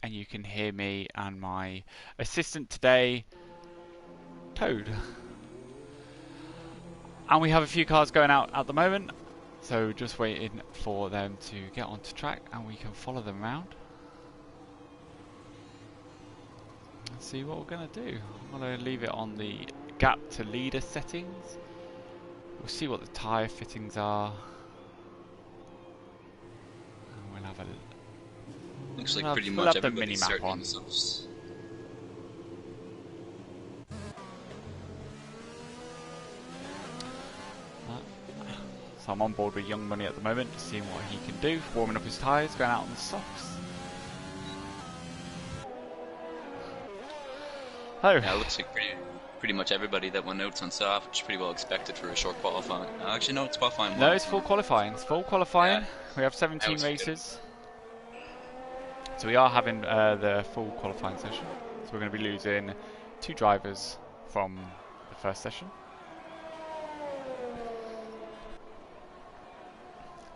and you can hear me and my assistant today, Toad. And we have a few cars going out at the moment, so just waiting for them to get onto track and we can follow them around. Let's see what we're going to do. I'm going to leave it on the gap to leader settings. We'll see what the tyre fittings are. And we'll have a... Looks like pretty much everybody's mini-map on. Themselves. So I'm on board with Young Money at the moment, just seeing what he can do, warming up his tyres, going out on the softs. Oh. Yeah, it looks like pretty much everybody that went out's on soft, which is pretty well expected for a short qualifying. Actually, no, it's qualifying. No, it's full qualifying. It's full qualifying. Yeah. We have 17 races. So we are having the full qualifying session. So we're going to be losing 2 drivers from the first session.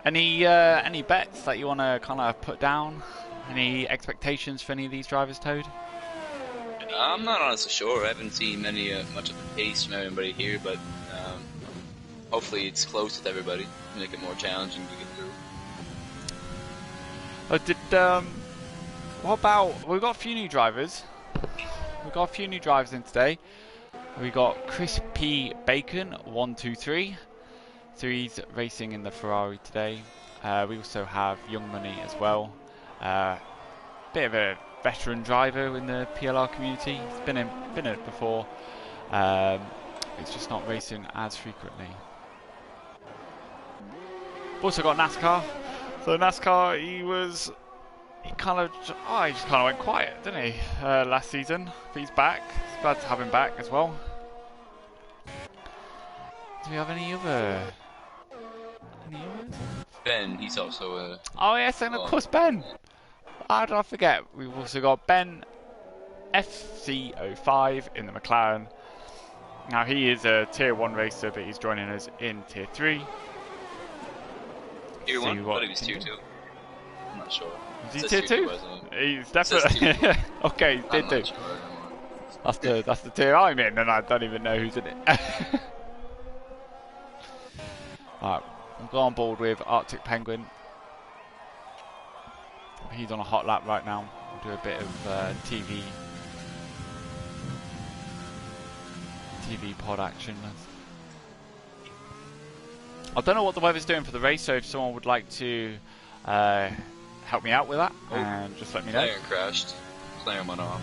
Any bets that you want to kind of put down? Any expectations for any of these drivers, Toad? I'm not honestly sure. I haven't seen much of the pace from everybody here, but hopefully it's close with everybody, make it more challenging to get through. What about, we've got a few new drivers. We've got a few new drivers in today. We got Chris P. Bacon, 123. So he's racing in the Ferrari today. We also have Young Money as well. Bit of a veteran driver in the PLR community. He's been in it before. It's just not racing as frequently. Also got NASCAR. So NASCAR, he just kind of went quiet, didn't he? Last season. But he's back. It's glad to have him back as well. Do we have any others? Ben, he's also a... Oh yes, and of course Ben. How did I forget? We've also got Ben FC05 in the McLaren. Now he is a Tier 1 racer, but he's joining us in Tier 3. Tier 1? I thought he was Tier 2. I'm not sure. Is he Tier 2? He's definitely... Okay, he's Tier 2. Sure. That's the tier I'm in, and I don't even know who's in it. Alright, we'll go on board with Arctic Penguin. He's on a hot lap right now. We'll do a bit of TV pod action. I don't know what the weather's doing for the race, so if someone would like to help me out with that, and just let me know. McLaren crashed. McLaren went off.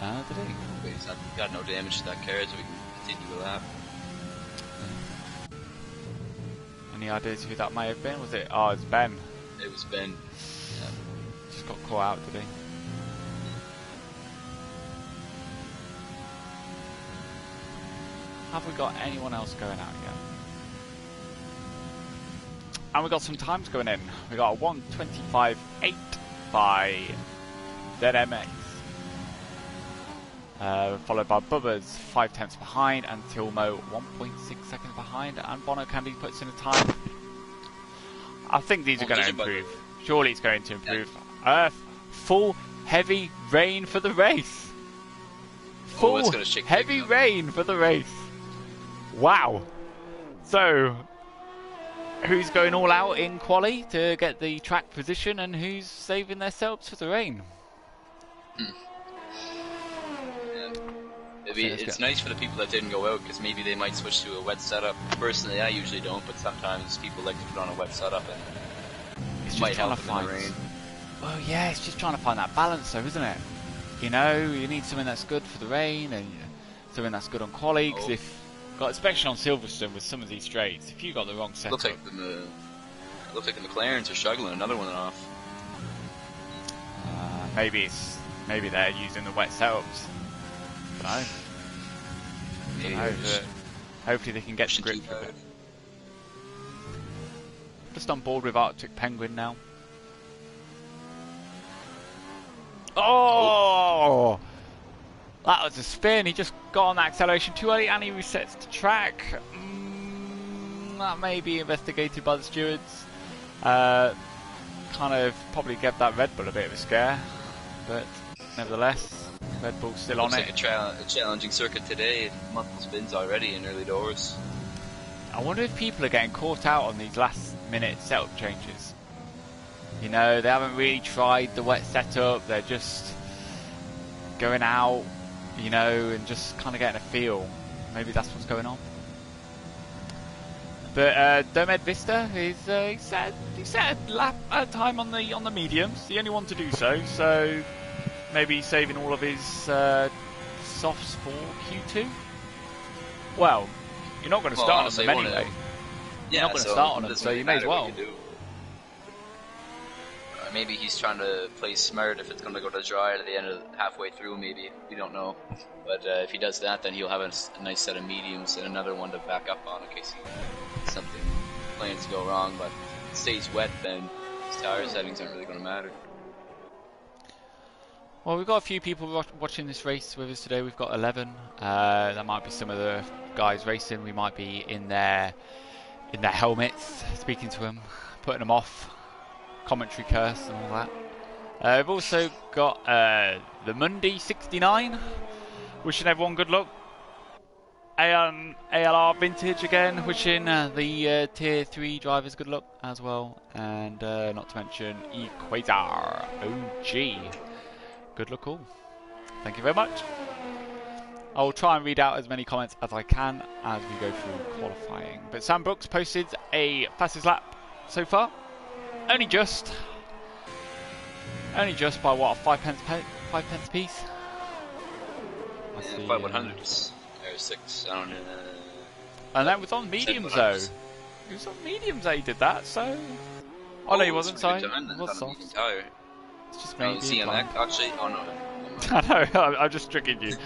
Did he? But he's got no damage to that car, so we can continue the lap. Any ideas who that may have been? Was it? Oh, it's Ben. It was Ben. Yeah. Just got caught out, did he? Have we got anyone else going out yet? And we got some times going in. We got a 1:25.8 by ZMX. Followed by Bubba's 5 tenths behind, and Tilmo 1.6 seconds behind, and Bono Candy puts in a time. I think these are going to improve. Surely it's going to improve. Full heavy rain for the race. Full heavy rain for the race. Wow. So, who's going all out in quali to get the track position, and who's saving themselves for the rain? It's nice for the people that didn't go out, because maybe they might switch to a wet setup. Personally, I usually don't, but sometimes people like to put on a wet setup, and it might help in the rain. Well, yeah, it's just trying to find that balance, though, isn't it? You know, you need something that's good for the rain, and something that's good on quali, because especially on Silverstone with some of these straights, if you got the wrong setup... Looks like the McLarens are struggling. Another one off. Maybe they're using the wet setups. I don't know. Hopefully they can get the grip of it. Just on board with Arctic Penguin now. Oh! That was a spin. He just got on that acceleration too early, and he resets the track. That may be investigated by the stewards. Kind of probably gave that Red Bull a bit of a scare. but nevertheless, Red Bull's still on it. Looks like a challenging circuit today, multiple spins already in early doors. I wonder if people are getting caught out on these last minute setup changes. You know, they haven't really tried the wet setup, they're just going out, you know, and just kind of getting a feel. Maybe that's what's going on. But Domed Vista is he set a lap time on the mediums, the only one to do so. So maybe saving all of his softs for Q2. Well, you're not going to start on them anyway. You're not going to start on them, so you may as well. Maybe he's trying to play smart if it's going to go to dry at the end of halfway through. Maybe we don't know. But if he does that, then he'll have a nice set of mediums and another one to back up on in case something plans to go wrong. But if it stays wet, then his tire settings aren't really going to matter. Well, we've got a few people watching this race with us today. We've got 11. That might be some of the guys racing. We might be in their helmets, speaking to them, putting them off, commentary curse and all that. We've also got the Mundi 69, wishing everyone good luck. ALR Vintage again, wishing the Tier 3 drivers good luck as well. And not to mention Equator OG. Good luck all. Thank you very much. I will try and read out as many comments as I can as we go through qualifying. But Sam Brooks posted a fastest lap so far. Only just by what, 5 pence a piece? Yeah, 5 100s or 6. I don't know. And that was on mediums though. It was on mediums that he did that. So, oh no, he wasn't. Sorry, it was soft. It's just maybe. See on that actually? Oh no. I know. I'm just tricking you.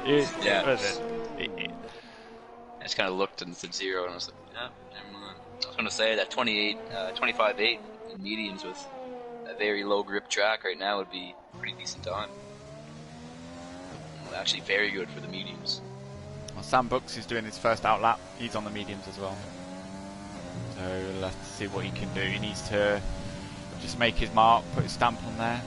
Yeah. What is it? I just kind of looked and said 0, and I was like, yeah, never mind. I was going to say that 25.8 in mediums with a very low grip track right now would be a pretty decent time. Well, actually, very good for the mediums. Well, Sam Brooks is doing his first out lap. He's on the mediums as well. So let's see what he can do. He needs to just make his mark, put his stamp on there.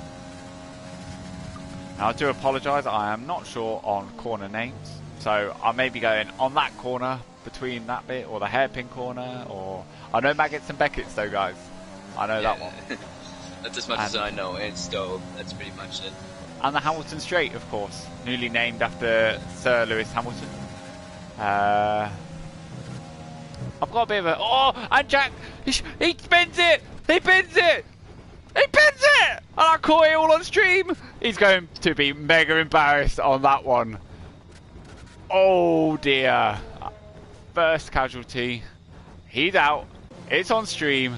Now, I do apologise, I am not sure on corner names, so I may be going on that corner between that bit, or the hairpin corner, or I know Maggots and Beckett's though, guys. I know that one. That's as much as I know, and Stowe, that's pretty much it. And the Hamilton Straight, of course, newly named after Sir Lewis Hamilton. I've got a bit of a... Oh, and Jack, he spins it! He pins it! He pins it! And I caught it all on stream! He's going to be mega embarrassed on that one. Oh dear. First casualty. He's out. It's on stream.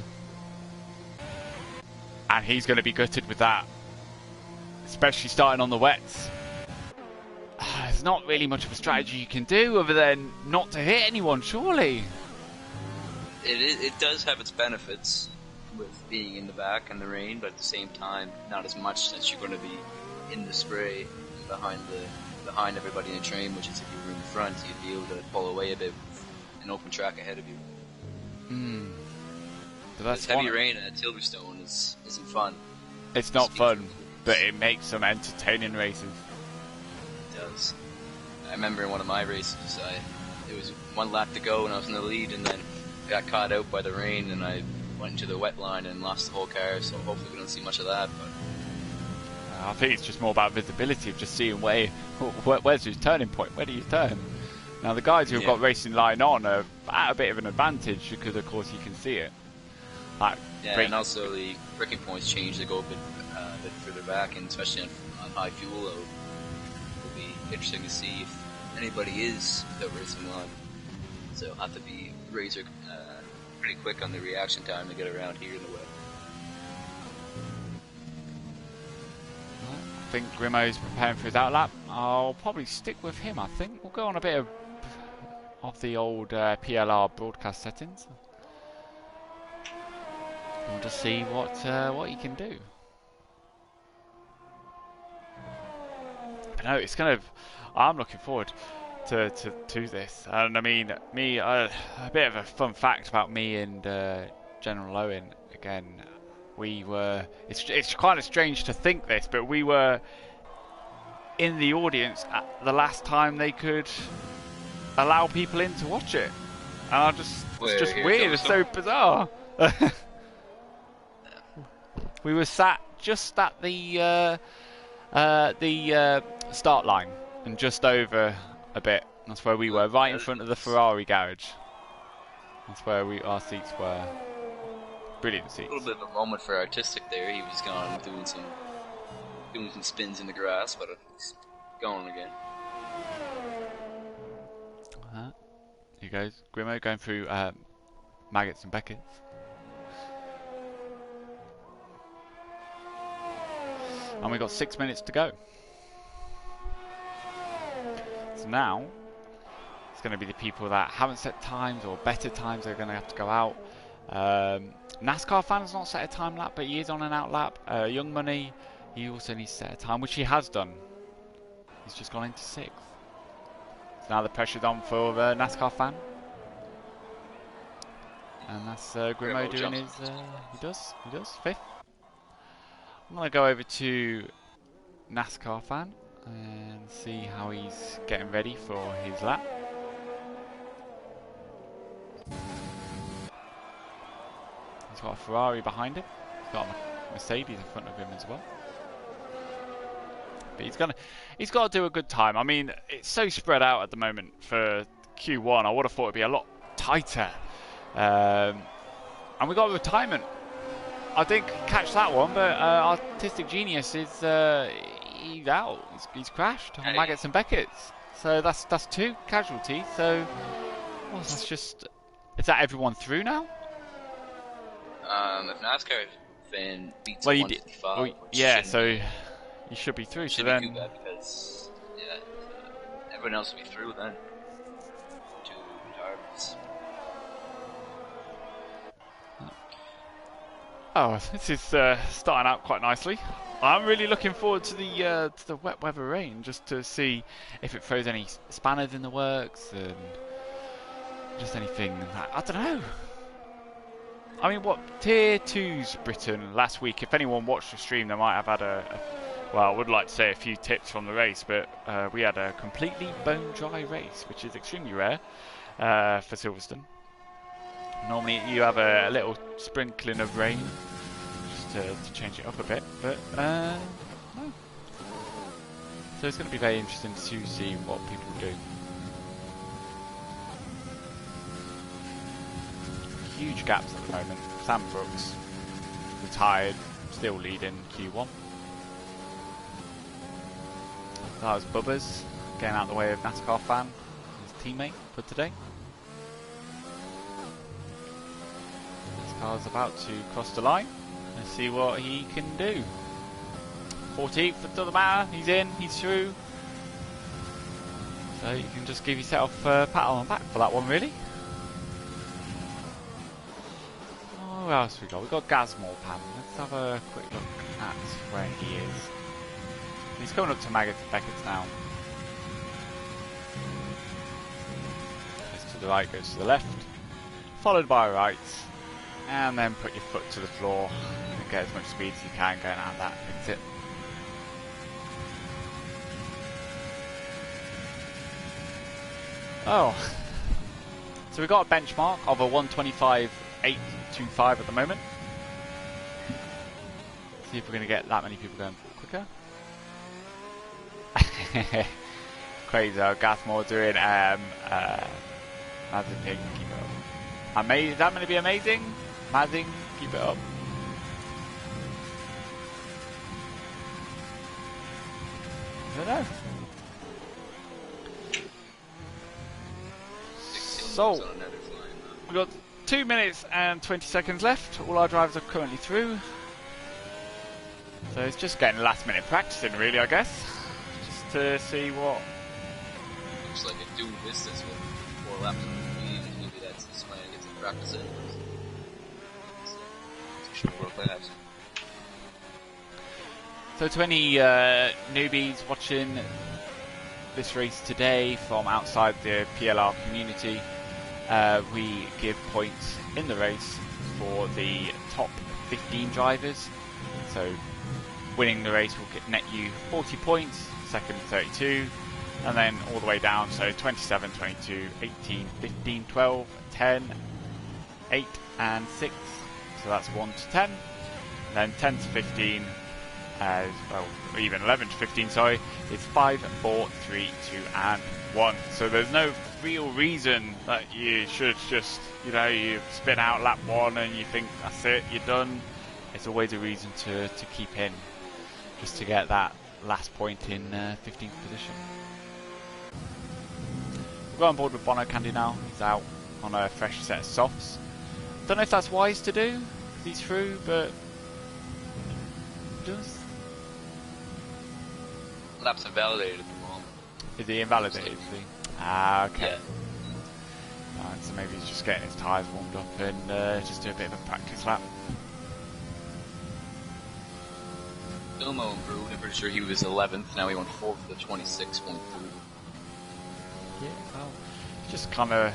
And he's going to be gutted with that. Especially starting on the wets. There's not really much of a strategy you can do other than not to hit anyone, surely. It does have its benefits with being in the back in the rain, but at the same time, not as much since you're going to be in the spray behind everybody in the train, which is if you were in the front, you'd be able to pull away a bit with an open track ahead of you. So that's heavy rain at Silverstone isn't fun. It's not fun, but it makes some entertaining races. It does. I remember in one of my races, it was one lap to go and I was in the lead, and then got caught out by the rain, and I went into the wet line and lost the whole car, so hopefully we don't see much of that. But I think it's just more about visibility of just seeing where's his turning point, where do you turn? Now the guys who've got racing line on are at a bit of an advantage because of course you can see it. And also the braking points change, they go a bit further back, and especially on high fuel load. It'll be interesting to see if anybody is without racing line. So it'll have to be razor pretty quick on the reaction time to get around here in the wet. I think Grimo's preparing for his outlap. I'll probably stick with him, I think. We'll go on a bit of the old PLR broadcast settings. We'll just see what he can do. But no, it's kind of... I'm looking forward to this. And I mean, a bit of a fun fact about me and General Owen. Again, we were. It's kind of strange to think this, but we were in the audience at the last time they could allow people in to watch it. And it's just weird. It's so bizarre. We were sat just at the start line and just over a bit. That's where we were, right in front of the Ferrari garage. That's where our seats were. Brilliant seats. A little bit of a moment for artistic there. He was gone doing some spins in the grass, but it's gone again. Here goes Grimo going through Maggots and Beckets. And we've got 6 minutes to go. So now, it's going to be the people that haven't set times or better times are going to have to go out. NASCAR fan's not set a time lap, but he is on an out lap. Young Money, he also needs to set a time, which he has done. He's just gone into 6th. So now the pressure's on for the NASCAR fan. And that's Grimo doing his... he does, 5th. I'm going to go over to NASCAR fan and see how he's getting ready for his lap. He's got a Ferrari behind him. He's got a Mercedes in front of him as well. But he's got to do a good time. I mean, it's so spread out at the moment for Q1. I would have thought it'd be a lot tighter. And we got a retirement. I didn't catch that one, but Artistic Genius is he's out. He's crashed on Maggots and Beckets. So that's 2 casualties. So that's just. Is that everyone through now? If NASCAR fan beats 155, yeah, so you should be through. So then, too bad because everyone else will be through then. 2 retirements. Oh, this is starting out quite nicely. I'm really looking forward to the wet weather rain, just to see if it throws any spanners in the works and just anything. I don't know. I mean, what Tier 2's Britain last week? If anyone watched the stream, they might have had well, I would like to say a few tips from the race, but we had a completely bone dry race, which is extremely rare for Silverstone. Normally you have a little sprinkling of rain just to change it up a bit, but no. So it's going to be very interesting to see what people do. Huge gaps at the moment. Sam Brooks retired, still leading Q1. That was Bubbers getting out of the way of NASCAR fan, his teammate for today. NASCAR's about to cross the line. Let's see what he can do. 14th, it doesn't matter. He's in, he's through. So you can just give yourself a pat on the back for that one, really. Oh, what else we got? We've got Gazmore Pan. Let's have a quick look at where he is. He's coming up to Maggots and Beckets now. Goes to the right, goes to the left. Followed by right. And then put your foot to the floor and get as much speed as you can going out that exit. Oh. So we've got a benchmark of a 125.825 at the moment. See if we're going to get that many people going quicker. Crazy how Gathmore doing Mazing, keep it up. Amazing, is that going to be amazing? Mazing, keep it up. I don't know. So we've got 2 minutes and 20 seconds left. All our drivers are currently through. So it's just getting last minute practicing really, I guess. Just to see what... Looks like a dual distance with 4 laps on the lead. Maybe that's just when I get some practice in. So to any newbies watching this race today from outside the PLR community, we give points in the race for the top 15 drivers. So winning the race will net you 40 points, second 32, and then all the way down, so 27, 22, 18, 15, 12, 10, 8 and 6, so that's 1 to 10, and then 10 to 15, well, or even 11 to 15, sorry, it's 5, 4, 3, 2 and 1. So there's no real reason that you should just, you spin out lap 1 and you think that's it, you're done. It's always a reason to keep in, just to get that last point in 15th position. We'll go on board with Bono Candy now. He's out on a fresh set of softs. Don't know if that's wise to do, because he's through, but just... Lap's invalidated at the moment. Is he invalidated? Is he? Ah, okay. Yeah. Right, so maybe he's just getting his tyres warmed up and just do a bit of a practice lap. Domo improved. I'm pretty sure he was 11th. Now he went 4th to 26.3. Yeah, well, just kind of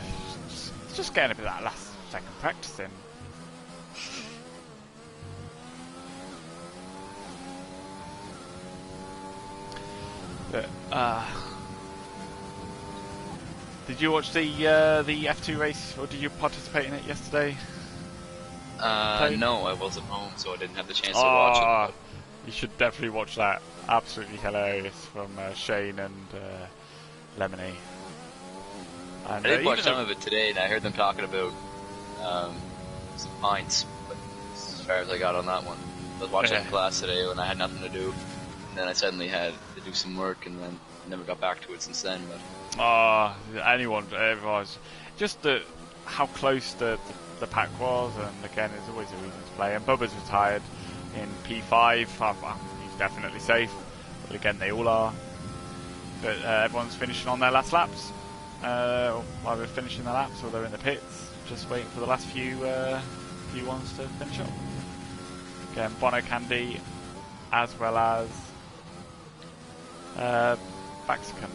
just getting a bit of that last second practice in. But, did you watch the F2 race, or did you participate in it yesterday? No, I wasn't home, so I didn't have the chance to watch it. You should definitely watch that. Absolutely hilarious from Shane and Lemony. And, I did watch some of it today, and I heard them talking about some pints, but as far as I got on that one. I was watching it in class today when I had nothing to do, and then I suddenly had to do some work, and then never got back to it since then. But everyone's just how close the pack was, and again, there's always a reason to play. And Bubba's retired in P5. He's definitely safe, but again, they all are. But everyone's finishing on their last laps. While they're finishing their laps, or they're in the pits, just waiting for the last few ones to finish up. Again, Bono Candy, as well as Baxicum.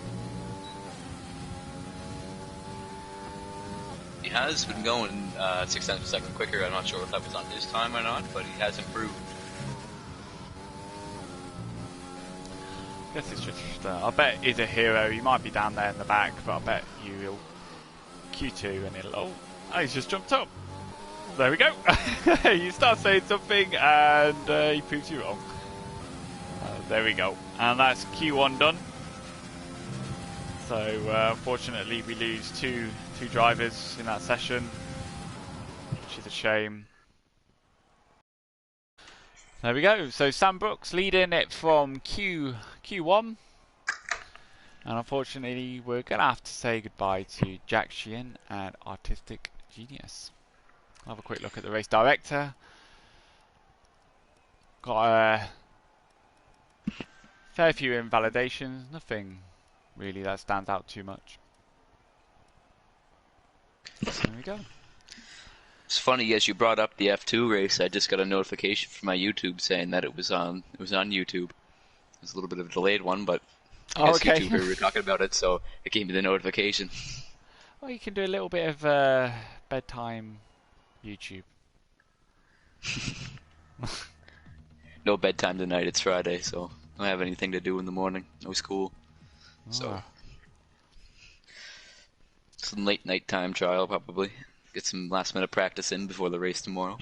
He has been going 6 times per second quicker. I'm not sure if that was on his time or not, but he has improved. I guess it's just, I bet he's a hero. He might be down there in the back, but I bet he'll Q2 and he'll, oh, he's just jumped up. There we go. You start saying something and he proves you wrong. There we go. And that's Q1 done. So unfortunately we lose two drivers in that session, which is a shame. There we go. So Sam Brooks leading it from Q1, and unfortunately we're gonna have to say goodbye to Jack Sheehan and Artistic Genius. I'll have a quick look at the race director. Got a fair few invalidations. Nothing really that stands out too much. So there we go. It's funny, as you brought up the F2 race, I just got a notification from my YouTube saying that it was on YouTube. It was a little bit of a delayed one, but I guess okay. YouTube, we were talking about it, so it gave me the notification. Well, you can do a little bit of bedtime YouTube. No bedtime tonight, it's Friday, so I don't have anything to do in the morning. No school. So some late night time trial probably. Get some last minute practice in before the race tomorrow.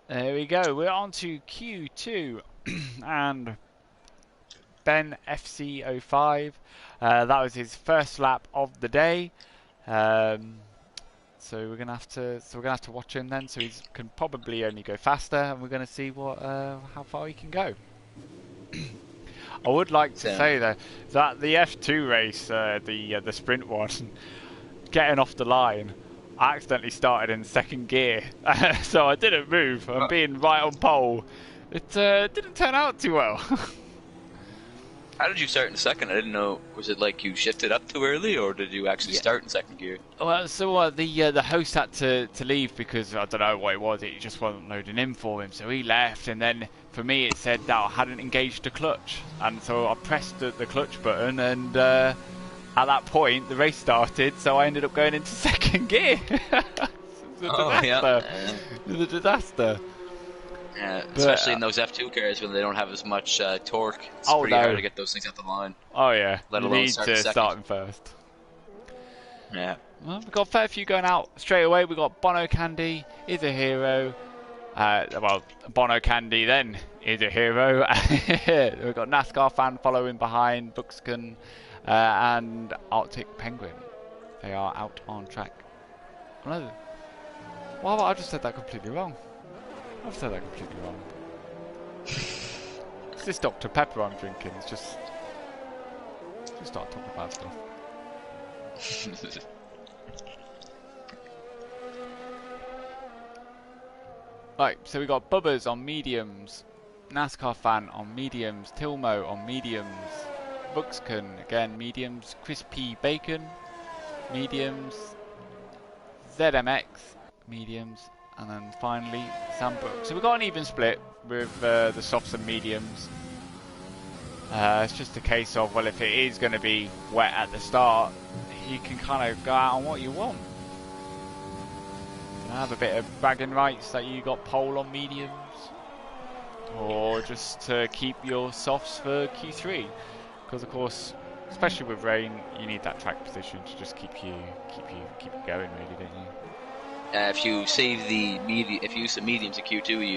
There we go. We're on to Q2 and Ben FC05. That was his first lap of the day. So we're gonna have to watch him then. So he can probably only go faster, and we're gonna see how far he can go. I would like to say though that the F2 race, the sprint one, getting off the line, I accidentally started in second gear, so I didn't move. I'm being right on pole. It didn't turn out too well. How did you start in second? I didn't know. Was it like you shifted up too early, or did you actually start in second gear? Well, so the host had to leave because I don't know what it was. It just wasn't loading in for him, so he left. And then for me, it said that I hadn't engaged the clutch, and so I pressed the clutch button, and at that point the race started. So I ended up going into second gear. It's a disaster. It's a disaster. Especially in those F2 cars when they don't have as much torque. It's pretty hard to get those things out the line. Oh yeah, let alone need to start them first. Yeah. Well, we've got a fair few going out straight away. We've got Bono Candy, is a hero. Well, Bono Candy then is a hero. We've got NASCAR fan following behind, Buxkin and Arctic Penguin. They are out on track. Oh, no. Well, I just said that completely wrong. I've said that completely wrong. It's this Dr. Pepper I'm drinking. It's just start talking about stuff. Right, so we got Bubbers on mediums, NASCAR fan on mediums, Tilmo on mediums, Buxkin again mediums, Crispy Bacon mediums, ZMX mediums, and then finally Sam Brooks. So we've got an even split with the softs and mediums. It's just a case of, well, if it is going to be wet at the start, you can kind of go out on what you want. Have a bit of bragging rights that you got pole on mediums, or just to keep your softs for Q3, because of course, especially with rain, you need that track position to just keep you going, really, don't you? If you save if you use the mediums in Q2,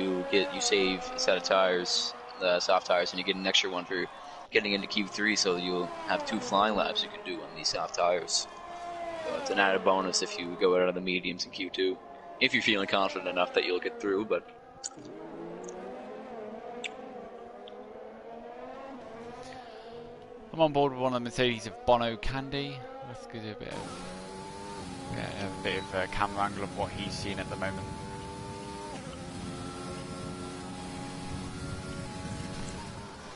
you save a set of tires, soft tires, and you get an extra one for getting into Q3, so you'll have 2 flying laps you can do on these soft tires. So it's an added bonus if you go out of the mediums in Q2. If you're feeling confident enough that you'll get through, but... I'm on board with one of the Mercedes of Bono Candy. Let's give you a bit of camera angle of what he's seen at the moment.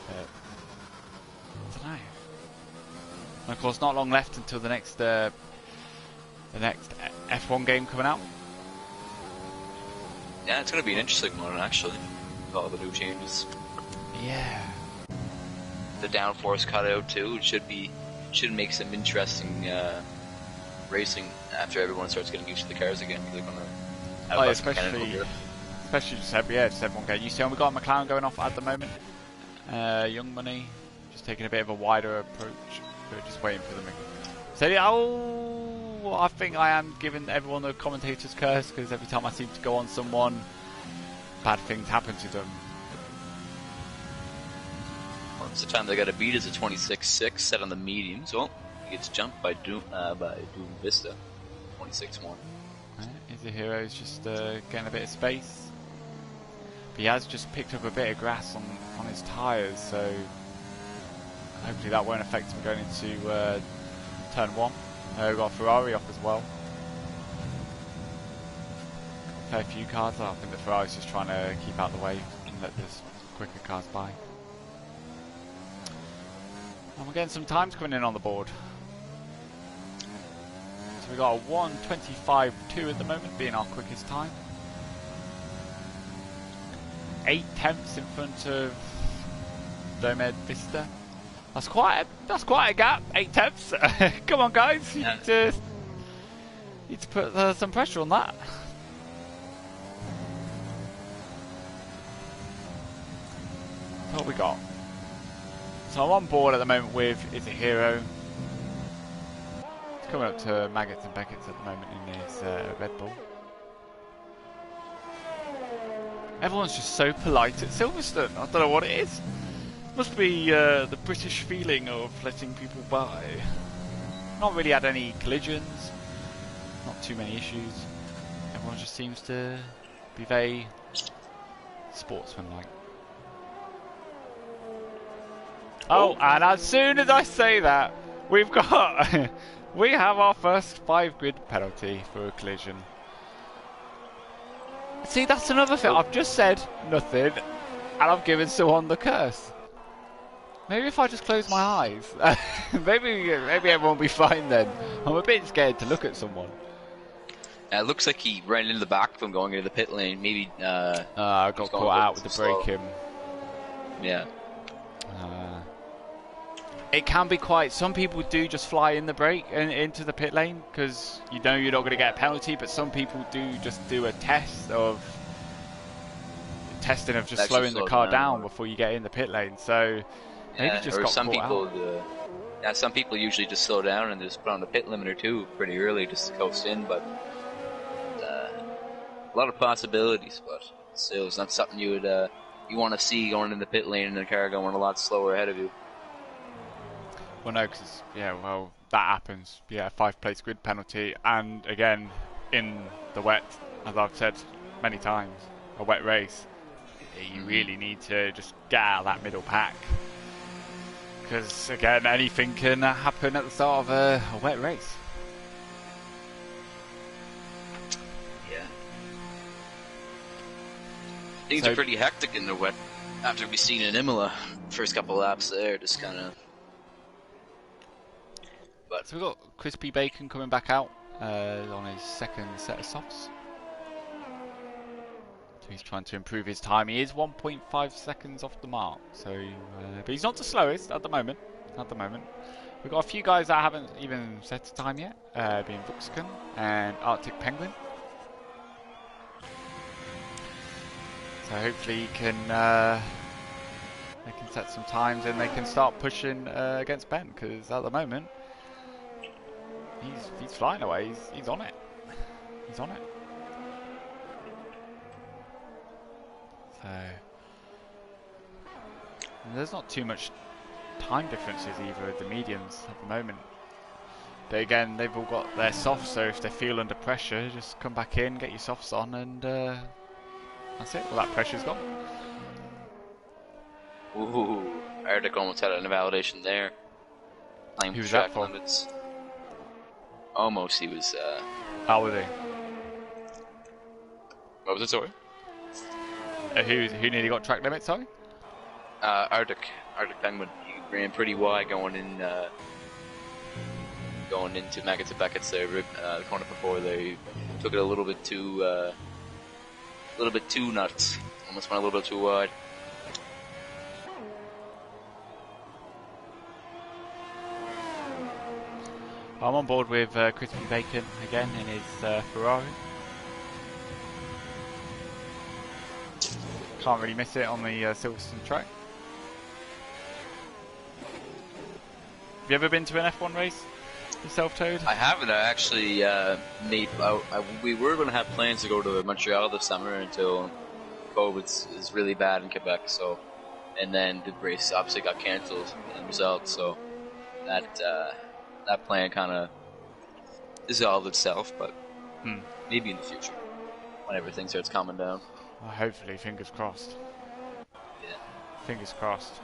I don't know. And of course, not long left until the next F1 game coming out. Yeah, it's going to be an interesting one, actually, with all the new changes. Yeah. The downforce cutout, too, should make some interesting racing after everyone starts getting used to the cars again. They're going to have especially just everyone getting used to it. And we've got a McLaren going off at the moment. Young Money, just taking a bit of a wider approach. We're just waiting for them. So, I think I am giving everyone the commentator's curse, because every time I seem to go on someone, bad things happen to them. Well, it's the time they got to beat is a 26.6 set on the mediums. Well, he gets jumped by Doom Vista, 26.1. He's a hero. He's just getting a bit of space. But he has just picked up a bit of grass on his tyres, so hopefully that won't affect him going into turn 1. We've got Ferrari off as well. A fair few cars. I think the Ferrari's just trying to keep out the way and let the quicker cars by. And we're getting some times coming in on the board. So we've got a 1:25.2 at the moment being our quickest time. 8 tenths in front of Domed Vista. That's quite a gap, 8 tenths. Come on, guys, you need to put some pressure on that. That's what we got. So I'm on board at the moment with Is a Hero. It's coming up to Maggots and Beckett's at the moment in his Red Bull. Everyone's just so polite at Silverstone. I don't know what it is. Must be the British feeling of letting people by. Not really had any collisions, not too many issues. Everyone just seems to be very sportsmanlike. Oh, and as soon as I say that, we have our first 5-grid penalty for a collision. See, that's another thing. I've just said nothing, and I've given someone the curse. Maybe if I just close my eyes, maybe everyone will be fine then. I'm a bit scared to look at someone. It looks like he ran into the back of him going into the pit lane. Maybe I got caught out with the braking. Yeah. it can be quite. Some people do just fly in the brake and into the pit lane because you know you're not going to get a penalty. But some people do just do a testing of just slowing the car down before you get in the pit lane. So maybe just got some caught people. out. Some people usually just slow down and just put on the pit limiter too pretty early just to coast in. But a lot of possibilities. But still, it's not something you would you want to see going in the pit lane and the car going a lot slower ahead of you. Well, no, because that happens. 5-place grid penalty, and again, in the wet, as I've said many times, a wet race, you really need to just get out of that middle pack, because again, anything can happen at the start of a wet race. Yeah, things are pretty hectic in the wet. After we've seen in Imola, first couple laps there, just kind of. So we've got Crispy Bacon coming back out on his second set of softs. So he's trying to improve his time. He is 1.5 seconds off the mark. So, but he's not the slowest at the moment. We've got a few guys that haven't even set a time yet, being Vuxken and Arctic Penguin. So hopefully he can, they can set some times and they can start pushing against Ben, because at the moment he's flying away. He's on it. He's on it. So there's not too much time differences either with the mediums at the moment. But again, they've all got their softs, so if they feel under pressure, just come back in, get your softs on, and that's it. Well, that pressure's gone. Ooh, Arctic almost had an invalidation there. Who was that for? Limits. Almost, he was. How was he? What was it, sorry? Who nearly got track limits, sorry? Arctic Penguin. He ran pretty wide going into Maggots and Beckett's there, the corner before they took it a little bit too nuts. Almost went a little bit too wide. I'm on board with Crispy Bacon again in his Ferrari. Can't really miss it on the Silverstone track. Have you ever been to an F1 race yourself, Toad? I haven't. I actually we were going to have plans to go to Montreal this summer until COVID is really bad in Quebec. So, and then the race obviously got cancelled as a result. So that plan kind of dissolved itself. But maybe in the future, when everything starts calming down. Well, hopefully, fingers crossed. Yeah. Fingers crossed.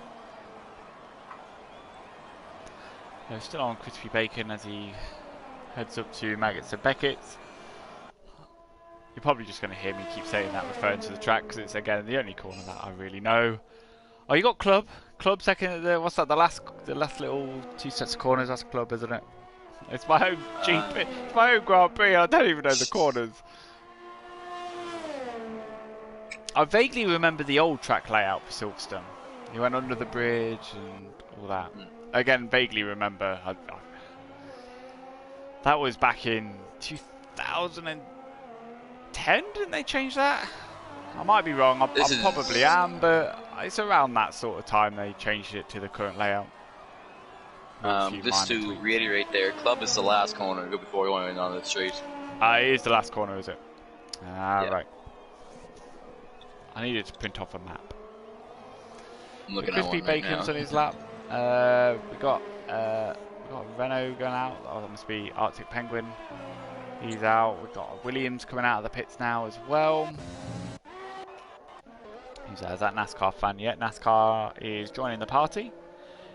They're still on Crispy Bacon as he heads up to Maggots and Beckett's. You're probably just going to hear me keep saying that, referring to the track, because it's again the only corner that I really know. Oh, you got Club second at the, what's that? The last little 2 sets of corners. That's Club, isn't it? It's my home GP. It's my home Grand Prix. I don't even know the corners. I vaguely remember the old track layout for Silverstone. You went under the bridge and all that. Again, vaguely remember. That was back in 2010, didn't they change that? I might be wrong, I probably am, but it's around that sort of time they changed it to the current layout. Just to reiterate there, Club is the last corner before going on the straight. It is the last corner, is it? Yeah. Right. I needed to print off a map. I'm looking Crispy at one right Bacon's now. on his lap. We got Renault going out. Oh, that must be Arctic Penguin. He's out. We've got Williams coming out of the pits now as well. Is that NASCAR fan yet? NASCAR is joining the party.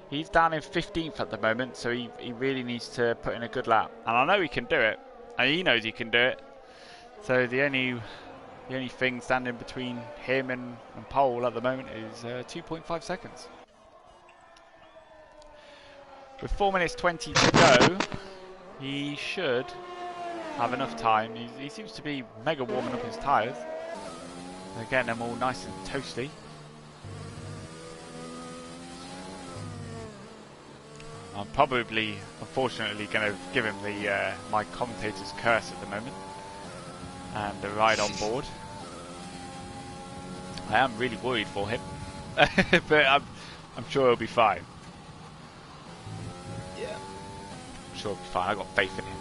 He's down in 15th at the moment, so he really needs to put in a good lap. And I know he can do it. And he knows he can do it. So the only thing standing between him and pole at the moment is 2.5 seconds. With 4 minutes 20 to go, he should have enough time. He seems to be mega warming up his tyres. They're getting them all nice and toasty. I'm probably, unfortunately, going to give him the my commentator's curse at the moment, and the ride on board. I am really worried for him, but I'm sure he'll be fine. Yeah, I'm sure he'll be fine. I got faith in him.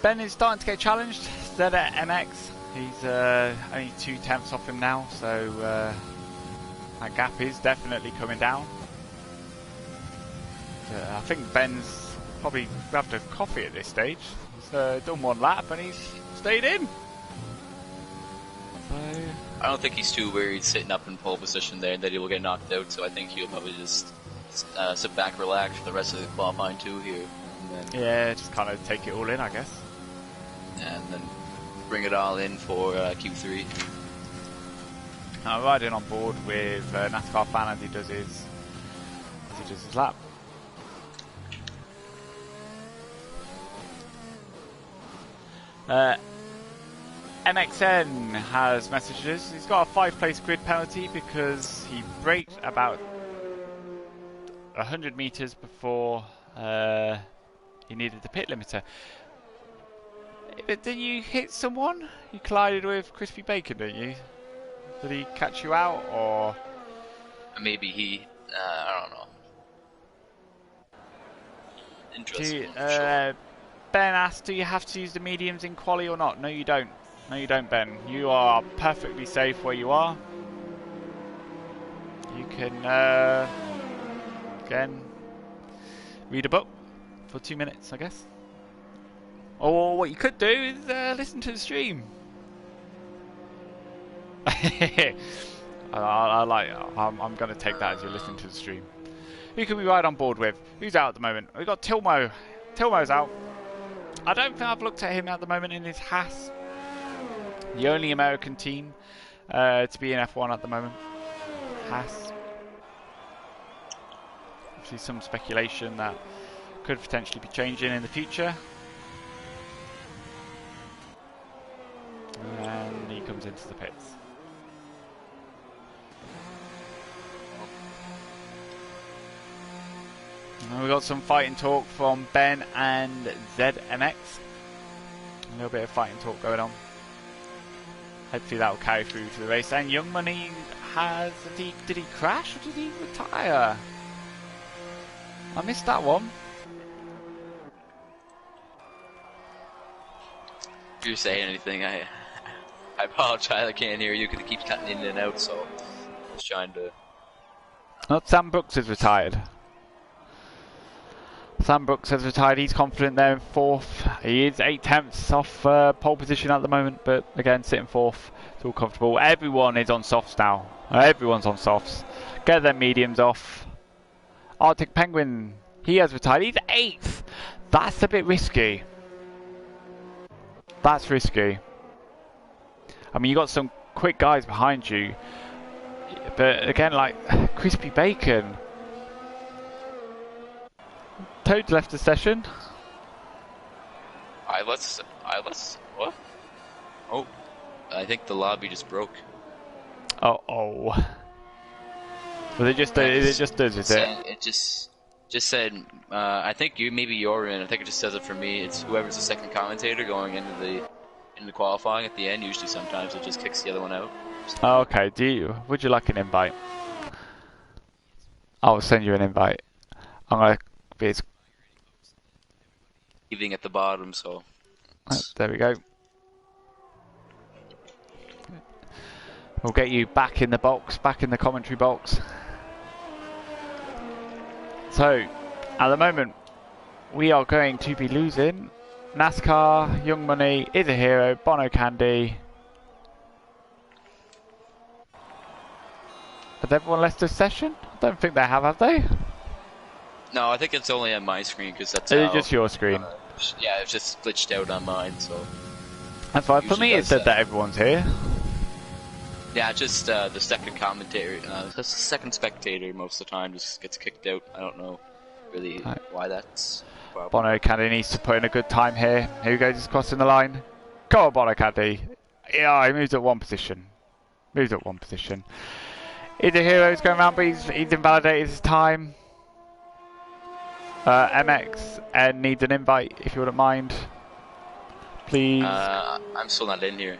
Ben is starting to get challenged. Zed at MX. He's only 2/10 off him now, so that gap is definitely coming down. I think Ben's probably grabbed a coffee at this stage. He's done one lap and he's stayed in. So I don't think he's too worried sitting up in pole position there that he will get knocked out. So I think he'll probably just sit back, relax for the rest of the qualifying too here. Yeah, just kind of take it all in, I guess. And then bring it all in for Q3. Riding on board with NASCAR fan as he does his lap. MXN has messages. He's got a 5-place grid penalty because he braked about 100 meters before he needed the pit limiter. But did you hit someone? You collided with Crispy Bacon, didn't you? Did he catch you out, or? Maybe he, I don't know. Interesting. Ben asked, do you have to use the mediums in quali or not? No, you don't. No, you don't, Ben. You are perfectly safe where you are. You can, again, read a book for 2 minutes, I guess. Or what you could do is listen to the stream. I'm going to take that as you're listening to the stream. Who can we ride on board with? Who's out at the moment? We've got Tilmo. Tilmo's out. I don't think I've looked at him at the moment in his Haas. The only American team to be in F1 at the moment. Haas. Actually, some speculation that could potentially be changing in the future. And he comes into the pits. And we got some fighting talk from Ben and ZMX. A little bit of fighting talk going on. Hopefully that will carry through to the race. And Young Money has... Did he crash or did he retire? I missed that one. If you're saying anything, I apologize. I can't hear you because it keeps cutting in and out. So I was trying to. Not Sam Brooks has retired. Sam Brooks has retired. He's confident there in 4th. He is 8/10 off pole position at the moment, but again sitting 4th. It's all comfortable. Everyone is on softs now. Everyone's on softs. Get their mediums off. Arctic Penguin, he has retired. He's 8th. That's a bit risky. That's risky. I mean, you got some quick guys behind you, but again, like Crispy Bacon. Toad left the session. Let's. What? Oh, I think the lobby just broke. Oh. Was it just? It just does, is it? It just said. I think maybe you're in. I think it just says it for me. It's whoever's the second commentator going into the qualifying at the end. Usually, sometimes it just kicks the other one out. Oh, okay. Would you like an invite? I'll send you an invite. I'm gonna be as leaving at the bottom, so there we go. We'll get you back in the box, back in the commentary box. So, at the moment, we are going to be losing. NASCAR, Young Money, Is a Hero, Bono Candy. Has everyone left the session? I don't think they have they? No, I think it's only on my screen because that's just your screen. Yeah, it's just glitched out on mine, so. That's fine. For me, it said that everyone's here. Yeah, just the second commentator, the second spectator most of the time just gets kicked out. I don't know really why that's. Bono Candy needs to put in a good time here. Here he goes, he's crossing the line. Come on, Bono Caddy. Yeah, he moves at one position. Moves at one position. He's a hero. He's going around, but he's invalidated his time. MX needs an invite, if you wouldn't mind. Please. I'm still not in here.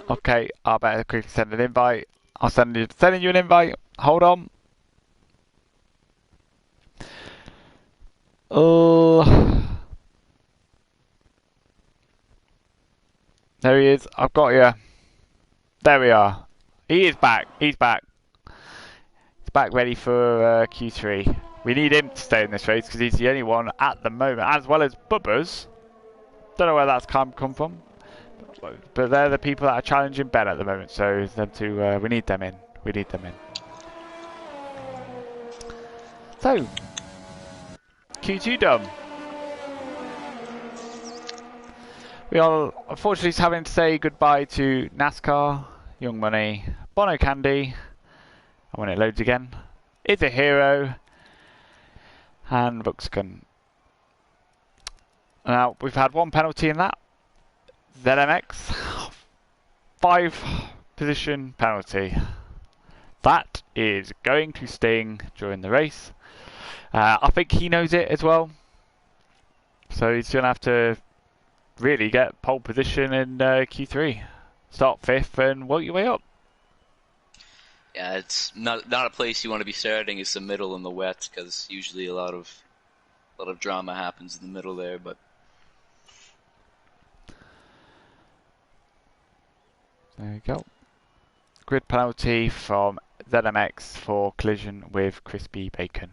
Okay, I better quickly send an invite. I'll sending you an invite. Hold on. There he is. I've got you. There we are. He is back. He's back. He's back ready for Q3. We need him to stay in this race because he's the only one at the moment, as well as Bubbers. Don't know where that's come from, but they're the people that are challenging Ben at the moment. So them two, we need them in. We need them in. So Q2 done. We are unfortunately having to say goodbye to NASCAR, Young Money, Bono Candy, and when it loads again, it's a hero, and Buxkin. Now, we've had one penalty in that. ZMX, 5 position penalty. That is going to sting during the race. I think he knows it as well. So he's going to have to really get pole position in Q3. Start 5th and work your way up. Yeah, it's not a place you want to be starting. It's the middle and the wet, because usually a lot of drama happens in the middle there. But there you go. Grid penalty from ZMX for collision with Crispy Bacon.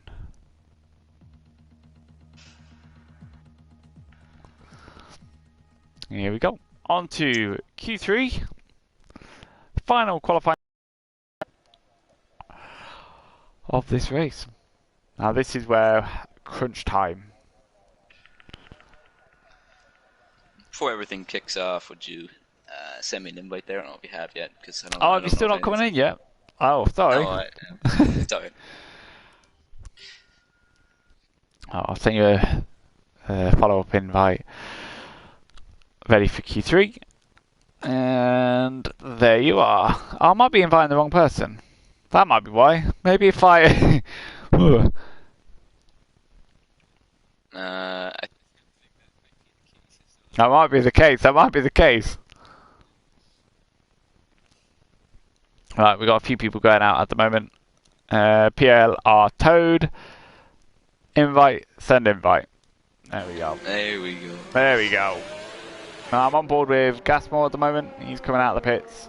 Here we go. On to Q3. Final qualifying of this race. Now this is where crunch time. Before everything kicks off, would you send me an invite there? I don't know if you have yet, because I don't. Oh, have you still not coming in yet? Oh, sorry. No, sorry. I'll send you a follow-up invite. Ready for Q3. And there you are. I might be inviting the wrong person. That might be why. Maybe if I... That might be the case. That might be the case. Right, we've got a few people going out at the moment. PLR Toad. Invite. Send invite. There we go. There we go. There we go. I'm on board with Gasmore at the moment. He's coming out of the pits.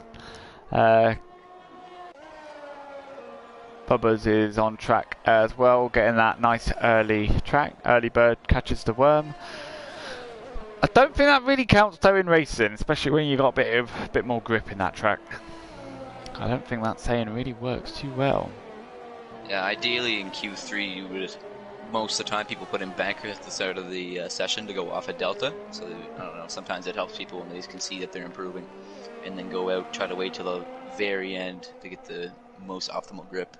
Bubbers is on track as well, getting that nice early track. Early bird catches the worm. I don't think that really counts though in racing, especially when you got a bit more grip in that track. I don't think that saying really works too well. Yeah, ideally in Q3 you would. Most of the time people put in bankers at the start of the session to go off a delta, so I don't know, sometimes it helps people when they can see that they're improving, and then go out, try to wait till the very end to get the most optimal grip.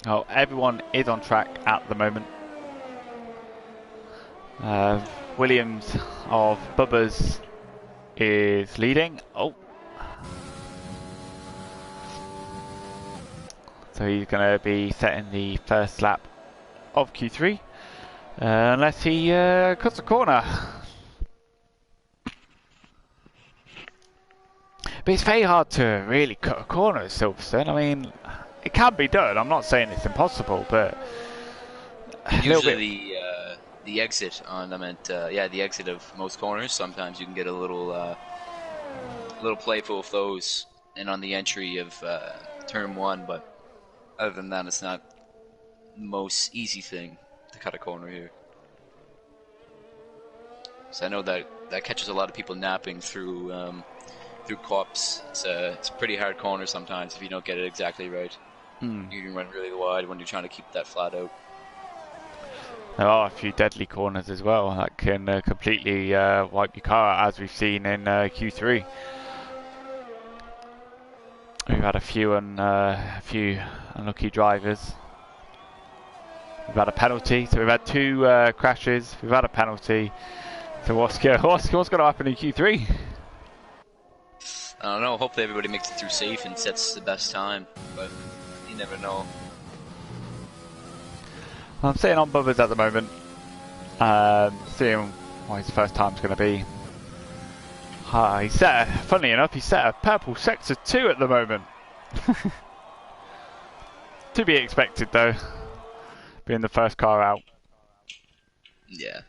Oh, everyone is on track at the moment. Williams of Bubbers is leading. Oh. So he's going to be setting the first lap of Q3, unless he cuts a corner. But it's very hard to really cut a corner at Silverstone. I mean, it can be done. I'm not saying it's impossible, but usually the exit on the exit of most corners. Sometimes you can get a little playful with those, and on the entry of turn 1. But other than that, it's not most easy thing to cut a corner here. So I know that catches a lot of people napping through cups. It's a pretty hard corner sometimes if you don't get it exactly right. You can run really wide when you're trying to keep that flat out. There are a few deadly corners as well that can completely wipe your car out, as we've seen in Q3. We've had a few unlucky drivers. We've had a penalty, so we've had 2 crashes. We've had a penalty. So what's going to happen in Q3? I don't know. Hopefully everybody makes it through safe and sets the best time, but you never know. I'm sitting on Bubba's at the moment, seeing what his first time's going to be. Funnily enough, he set a purple sector 2 at the moment. To be expected though, being the first car out. Yeah.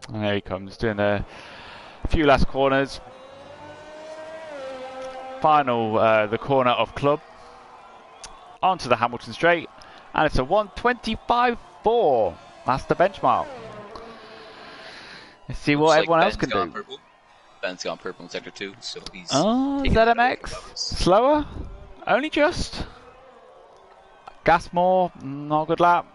And there he comes, doing a few last corners. Final, the corner of Club. Onto the Hamilton straight. And it's a 1:25.4. That's the benchmark. Let's see what everyone else can do. Purple. Ben's gone purple in sector 2, so he's... ZMX. Slower. Only just. Gas more. Not a good lap.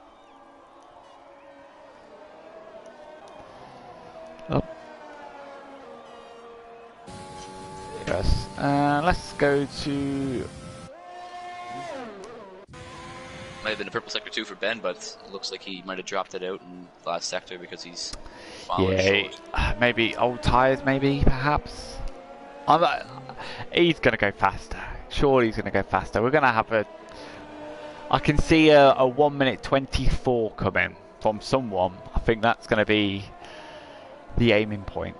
Oh. Yes. Let's go to... Might have been a purple sector 2 for Ben, but it looks like he might have dropped it out in the last sector because he's fallen short. Maybe old tyres, maybe, perhaps. He's going to go faster. Surely he's going to go faster. We're going to have a... I can see a 1:24 coming from someone. I think that's going to be the aiming point.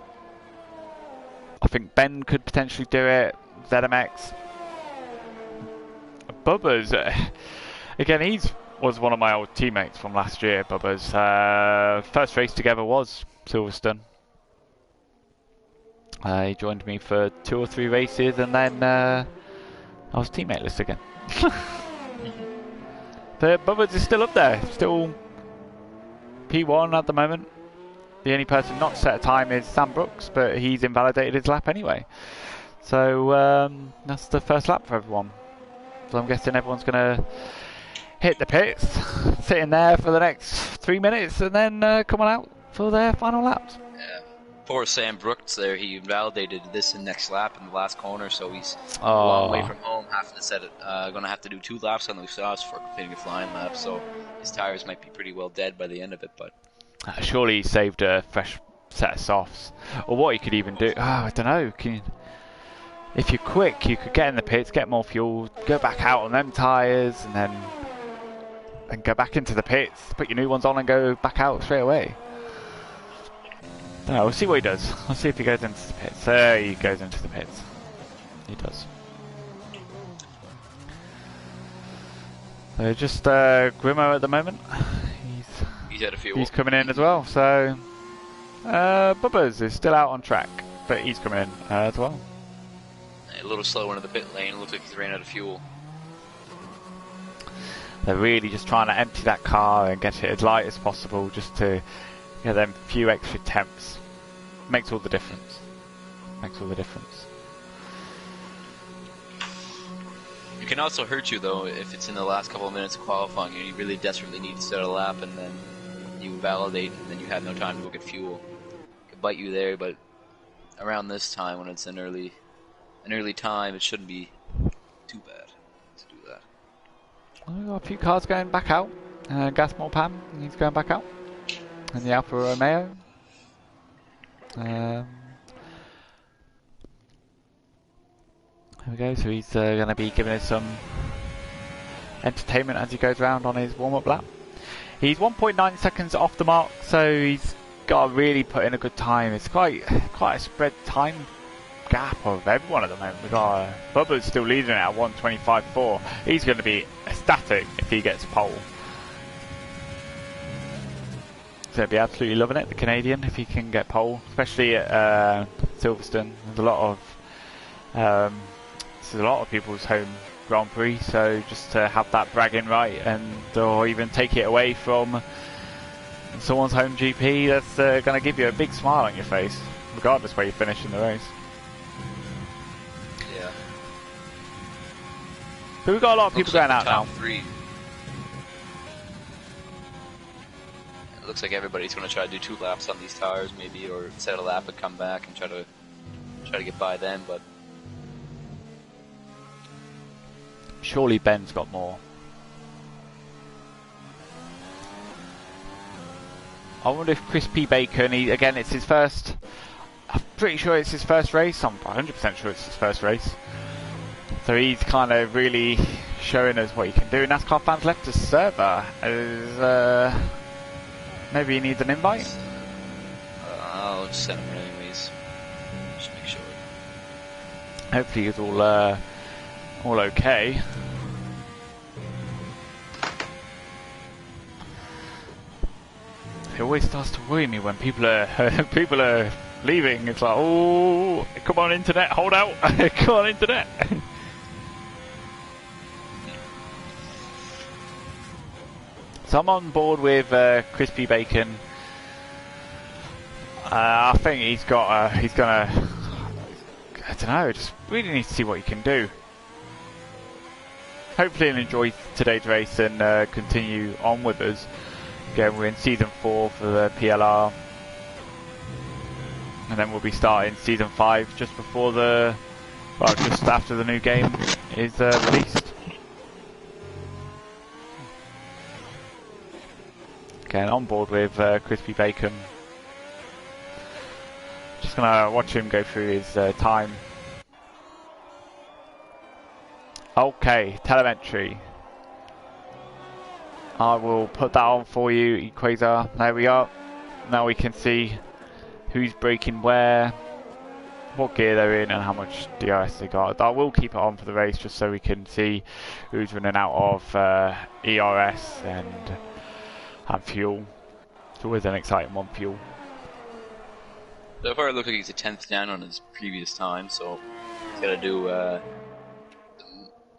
I think Ben could potentially do it. ZMX. Bubba's... Again, was one of my old teammates from last year, Bubba's. First race together was Silverstone. He joined me for 2 or 3 races, and then I was teammateless again. But Bubba's is still up there, still P1 at the moment. The only person not to set a time is Sam Brooks, but he's invalidated his lap anyway. So that's the first lap for everyone. So I'm guessing everyone's going to hit the pits, sit in there for the next 3 minutes, and then come on out for their final laps. Yeah. Poor Sam Brooks there, he invalidated this in next lap in the last corner, so he's a long way from home, going to have to do 2 laps on the exhaust for completing a flying lap, so his tires might be pretty well dead by the end of it, but... surely he saved a fresh set of softs. Or what he could even do, I don't know, if you're quick, you could get in the pits, get more fuel, go back out on them tyres, and then go back into the pits, put your new ones on and go back out straight away. We'll see what he does. We'll see if he goes into the pits. There he goes into the pits. He does. So just Grimo at the moment. He's had a few. He's coming in as well. So Bubba's is still out on track, but he's coming in as well. A little slower into the pit lane. Looks like he's ran out of fuel. They're really just trying to empty that car and get it as light as possible, just to get them few extra temps. Makes all the difference. Makes all the difference. It can also hurt you though if it's in the last couple of minutes of qualifying and you really desperately need to start a lap and then you validate and then you have no time to go get fuel. It can bite you there, but around this time when it's an early time, it shouldn't be too bad to do that. We've got a few cars going back out. Gasmore Pam, he's going back out. And the Alfa Romeo. There we go, so he's going to be giving us some entertainment as he goes around on his warm-up lap. He's 1.9 seconds off the mark, so he's got to really put in a good time. It's quite a spread time gap of everyone at the moment. We've got Bubba's still leading it at 1:25.4. He's going to be ecstatic if he gets pole. So he'll be absolutely loving it, the Canadian, if he can get pole, especially at Silverstone. There's a lot of people's home Grand Prix, so just to have that bragging right, or even take it away from someone's home GP, that's going to give you a big smile on your face, regardless where you finish in the race. Yeah. So we've got a lot of people going out now. 3. Looks like everybody's going to try to do 2 laps on these tires, maybe, or set a lap and come back and try to get by them. But surely Ben's got more. I wonder if Crispy Bacon, again, it's his first... I'm pretty sure it's his first race. I'm 100% sure it's his first race. So he's kind of really showing us what he can do. NASCAR fans left his server. Maybe he needs an invite? I'll just send him anyways. Just make sure. Hopefully he's all okay. It always starts to worry me when people are leaving. It's like, oh, come on internet, hold out. Come on internet. So I'm on board with Crispy Bacon. I think he's gonna, I don't know, just really need to see what he can do. Hopefully he'll enjoy today's race and continue on with us. Again, we're in season 4 for the PLR. And then we'll be starting season 5 just before just after the new game is released. Again, on board with Crispy Bacon. Just gonna watch him go through his time. Okay, telemetry. I will put that on for you, Equator. There we are. Now we can see who's braking where, what gear they're in, and how much DRS they got. I will keep it on for the race just so we can see who's running out of ERS and fuel. It's always an exciting one, fuel. So far it looks like he's a 10th down on his previous time, so he's got to do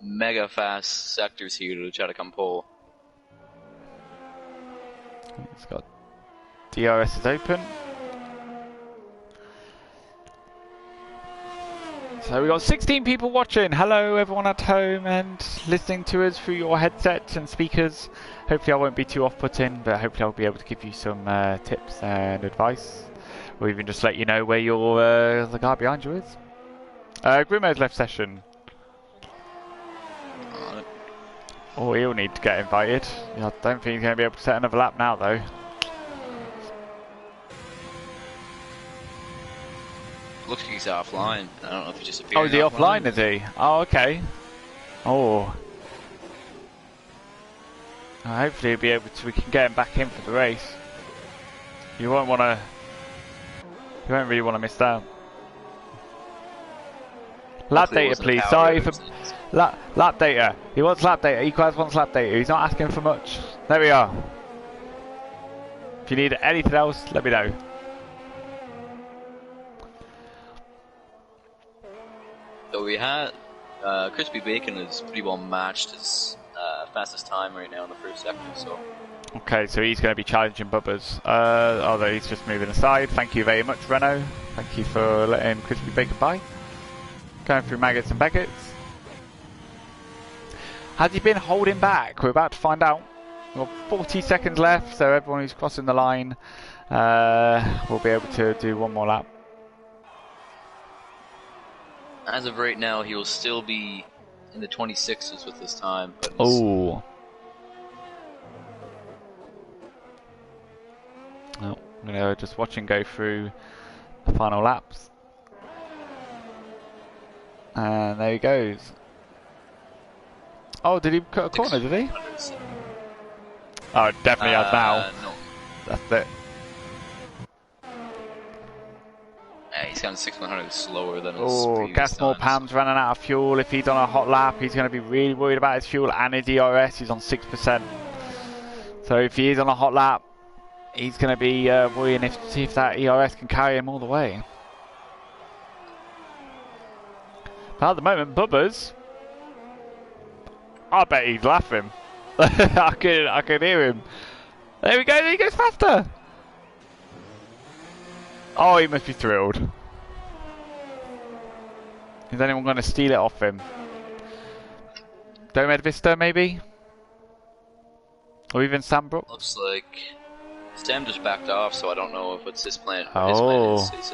mega fast sectors here to try to come pole. It's got DRS is open. So we got 16 people watching. Hello everyone at home and listening to us through your headsets and speakers. Hopefully I won't be too off-putting, but hopefully I'll be able to give you some tips and advice. Or even just let you know where your the guy behind you is. Grimo's left session. Oh, he'll need to get invited. I don't think he's going to be able to set another lap now though. Looks like he's offline. I don't know if he just appeared. Oh, is he offline, is he? Oh, okay. Oh. Hopefully he'll be able to, we can get him back in for the race. You won't really want to miss out. Lap data please, sorry for... Lap data. He wants lap data, Equaz wants lap data. He's not asking for much. There we are. If you need anything else, let me know. So we had Crispy Bacon is pretty well matched his fastest time right now in the first sector. So okay, so he's going to be challenging Bubba's. Although he's just moving aside. Thank you very much, Renault. Thank you for letting Crispy Bacon by. Going through maggots and Beckett's. Has he been holding back? We're about to find out. We've got 40 seconds left, so everyone who's crossing the line will be able to do one more lap. As of right now, he will still be in the 26s with this time. But oh. No, I'm going to just watch him go through the final laps. And there he goes. Oh, did he cut a corner, did he? Oh, it definitely has now. No. That's it. Yeah, he's gone 6/100 slower than his Oh, Gasmore Pam's running out of fuel. If he's on a hot lap, he's going to be really worried about his fuel and his DRS. He's on 6%. So if he is on a hot lap, he's going to be worrying to see if that ERS can carry him all the way. But at the moment, Bubba's, I bet he's laughing. I can hear him. There we go, there he goes faster. Oh, he must be thrilled. Is anyone going to steal it off him? Domed Vista, maybe? Or even Sambrook? Looks like Sam just backed off, so I don't know if it's his plan. Oh, his plan is.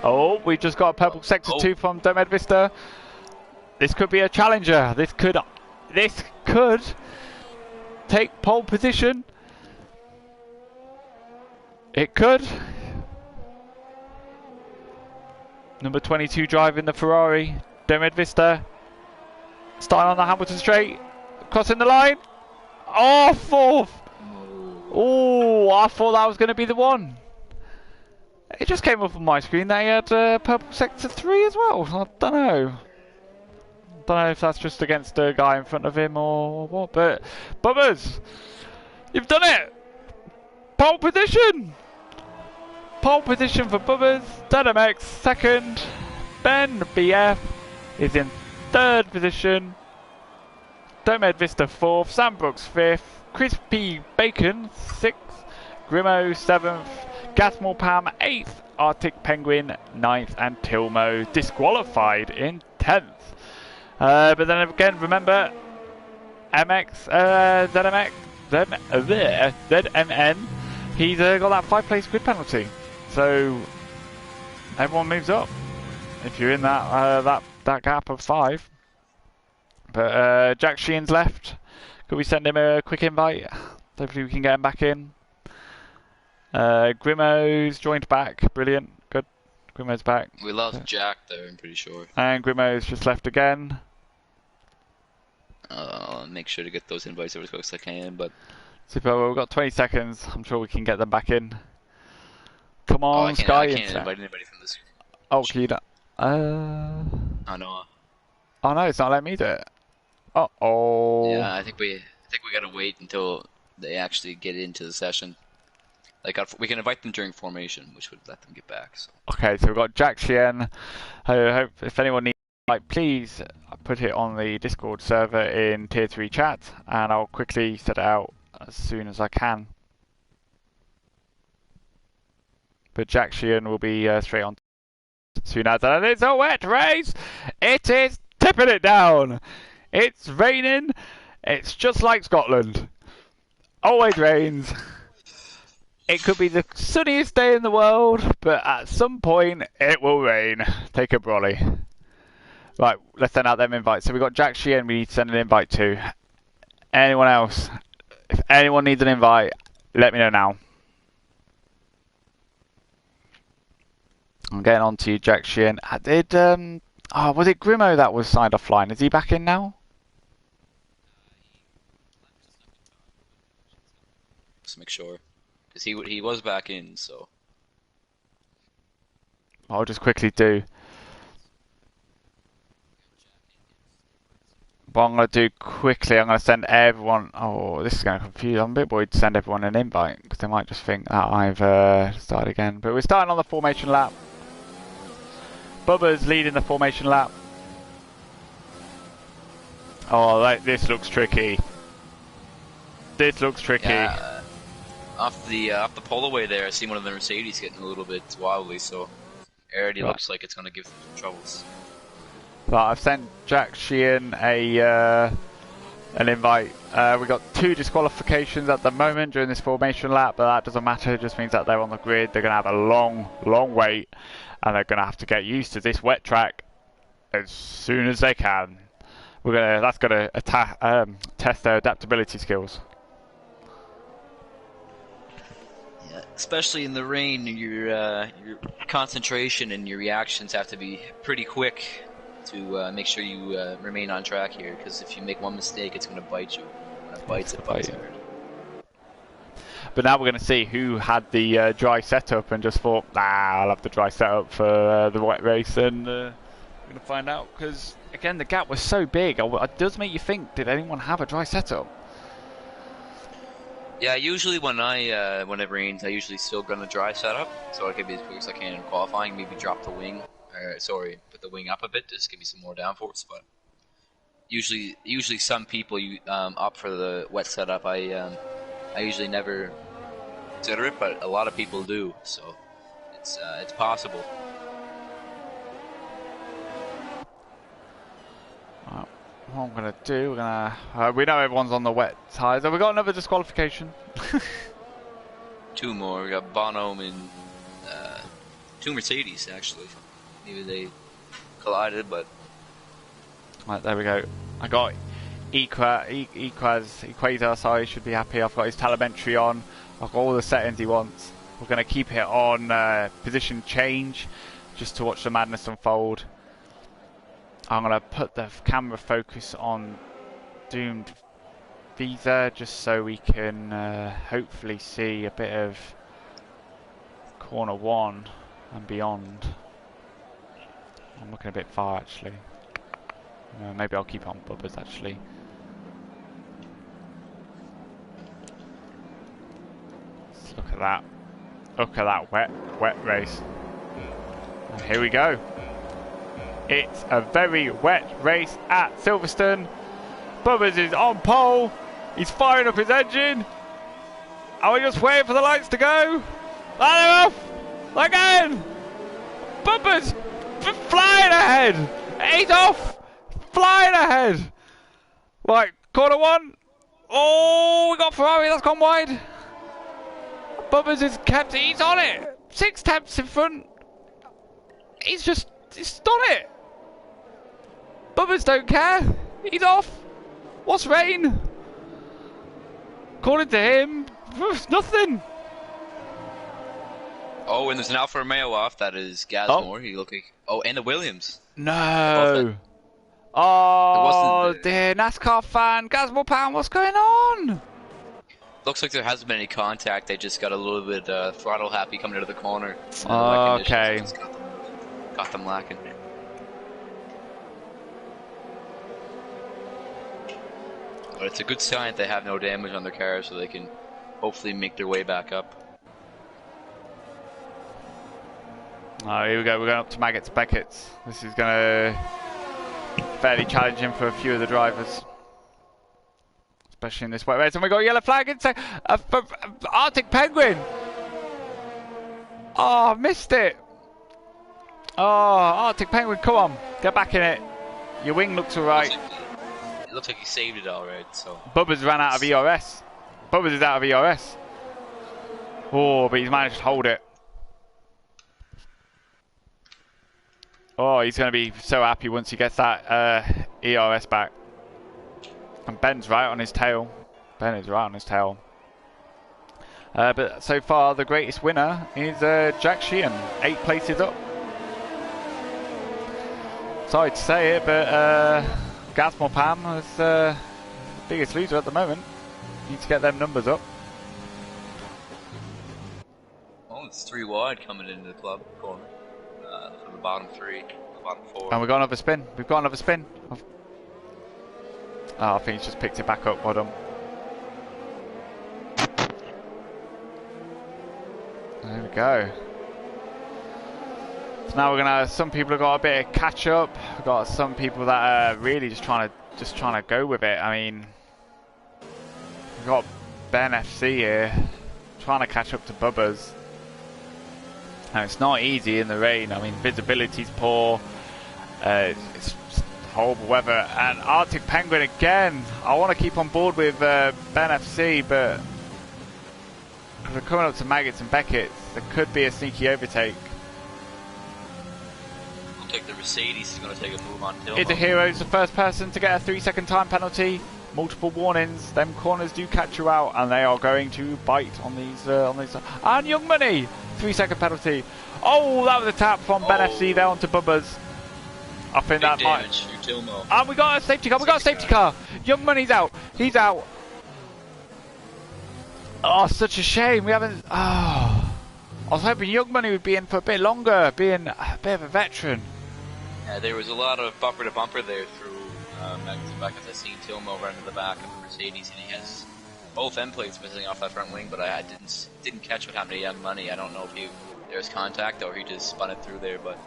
Oh, we just got a purple sector 2 from Domed Vista. This could be a challenger. This could take pole position. It could. Number 22 driving the Ferrari. Dermot Vista. Starting on the Hamilton straight. Crossing the line. Oh, fourth. Oh, I thought that was going to be the one. It just came up on my screen that he had purple sector 3 as well. I don't know. Don't know if that's just against the guy in front of him or what. But Bubbers, you've done it. Pole position. Pole position for Bubbers. DynamX second. Ben BF is in third position. Domed Vista fourth. Sam Brooks fifth. Crispy Bacon sixth. Grimo seventh. Gasmore Pam eighth. Arctic Penguin ninth. And Tilmo disqualified in 10th. But then again, remember ZMN. He's got that 5-place grid penalty. So everyone moves up if you're in that that gap of 5. But Jack Sheehan's left. Could we send him a quick invite? Hopefully we can get him back in. Grimo's joined back. Brilliant. Good. Grimo's back. We lost Jack there, I'm pretty sure. And Grimo's just left again. I'll make sure to get those invites over as quick as I can, but... Super, well, we've got 20 seconds. I'm sure we can get them back in. Come on, Sky. I can't invite anybody from this. Oh, can you not? Oh, no. Oh, no, it's not letting me do it. Uh-oh. Yeah, I think we gotta wait until they actually get into the session. Like, we can invite them during formation, which would let them get back. So. Okay, so we've got Jack Sheehan. I hope if anyone needs please put it on the Discord server in Tier 3 chat, and I'll quickly set it out as soon as I can. But Jack Sheehan will be straight on soon as, and it's a wet race! It is tipping it down! It's raining! It's just like Scotland. Always rains. It could be the sunniest day in the world, but at some point it will rain. Take a brolly. Right, let's send out them invites. So we've got Jack Sheehan we need to send an invite to. Anyone else? If anyone needs an invite, let me know now. I'm getting on to you, Jack Sheehan. Was it Grimo that was signed offline? Is he back in now? Just make sure. Because he was back in, so... I'll just quickly do... What I'm going to do quickly, I'm going to send everyone... Oh, this is going to confuse. I'm a bit worried to send everyone an invite, because they might just think that I've started again. But we're starting on the formation lap. Bubba's leading the formation lap. Oh, this looks tricky. This looks tricky. Yeah, off the pull-away there, I see one of the Mercedes getting a little bit wobbly, so it already looks like it's going to give them some troubles. But I've sent Jack Sheehan an invite. We've got 2 disqualifications at the moment during this formation lap, but that doesn't matter. It just means that they're on the grid. They're going to have a long, long wait, and they're going to have to get used to this wet track as soon as they can. That's going to test their adaptability skills. Yeah, especially in the rain, your concentration and your reactions have to be pretty quick to make sure you remain on track here, because if you make one mistake, it's going to bite you. When it bites hard. But now we're going to see who had the dry setup and just thought, I'll have the dry setup for the wet race, and we're going to find out, because again, the gap was so big. It does make you think, did anyone have a dry setup? Yeah, usually when it rains, I usually still run a dry setup, so I can be as quick as I can in qualifying, maybe drop the wing. Put the wing up a bit, just give me some more downforce. But usually some people opt for the wet setup. I usually never consider it, but a lot of people do, so it's possible. What I'm gonna do? We know everyone's on the wet tires. Have we got another disqualification? 2 more. We got Bonhomme and 2 Mercedes actually. Maybe they collided, but... Right, there we go. I got Equator, sorry, should be happy. I've got his telemetry on. I've got all the settings he wants. We're going to keep it on position change just to watch the madness unfold. I'm going to put the camera focus on Doomed Visa just so we can hopefully see a bit of corner 1 and beyond. I'm looking a bit far actually. Maybe I'll keep on Bubba's actually. Let's look at that. Look at that wet race. And here we go. It's a very wet race at Silverstone. Bubba's is on pole. He's firing up his engine. And we're just waiting for the lights to go. And they're off again. Bubba's flying ahead. He's off. Flying ahead. Right, corner 1. Oh, we got Ferrari. That's gone wide. Bubba's is kept. He's on it. 6 tenths in front. He's on it. Bubba's don't care. He's off. What's rain? According to him, nothing. Oh, and there's an Alfa Romeo off. That is Gasmore. He look like. Oh, and the Williams. No. Oh, dear NASCAR fan, Gasmore Pan, what's going on? Looks like there hasn't been any contact. They just got a little bit throttle happy coming out of the corner. Okay. Got them lacking. But it's a good sign that they have no damage on their car, so they can hopefully make their way back up. Oh, here we go. We're going up to Maggots Beckett's. This is going to fairly challenging for a few of the drivers, especially in this wet race. And we got a yellow flag inside for Arctic Penguin. Oh, I missed it. Oh, Arctic Penguin, come on, get back in it. Your wing looks alright. It looks like he saved it alright. So Bubba's ran out of ERS. Bubba's is out of ERS. Oh, but he's managed to hold it. Oh, he's going to be so happy once he gets that ERS back. And Ben's right on his tail. Ben is right on his tail. But so far, the greatest winner is Jack Sheehan, 8 places up. Sorry to say it, but Gasmore Pam is the biggest loser at the moment. Needs to get them numbers up. Oh, it's 3 wide coming into the club corner. For the bottom 3, the bottom 4. And we've got another spin. We've got another spin. Oh, I think he's just picked it back up. Well done. There we go. So now we're gonna. Some people have got a bit of catch up. We've got some people that are really just trying to go with it. I mean, we've got Ben FC here trying to catch up to Bubba's. And it's not easy in the rain. I mean, visibility's poor. It's horrible weather. And Arctic Penguin again. I want to keep on board with Ben FC, but we're coming up to Maggots and Beckett. There could be a sneaky overtake. I'll take the Mercedes. He's going to take a move on Tillman. It's a Hero's the first person to get a 3-second time penalty. Multiple warnings. Them corners do catch you out, and they are going to bite on these. And Young Money. 3-second penalty. Oh, that was a tap from Ben FC there onto Bubba's. I think that might. And we got a safety car. We got a safety car. Young Money's out. He's out. Oh, such a shame. We haven't. Oh, I was hoping Young Money would be in for a bit longer, being a bit of a veteran. Yeah, there was a lot of bumper to bumper there through Maggots and Beckett. I seen Tilmo run to the back of the Mercedes, and he has both end plates missing off that front wing, but I didn't catch what happened to Young Money. I don't know if there was contact or he just spun it through there, but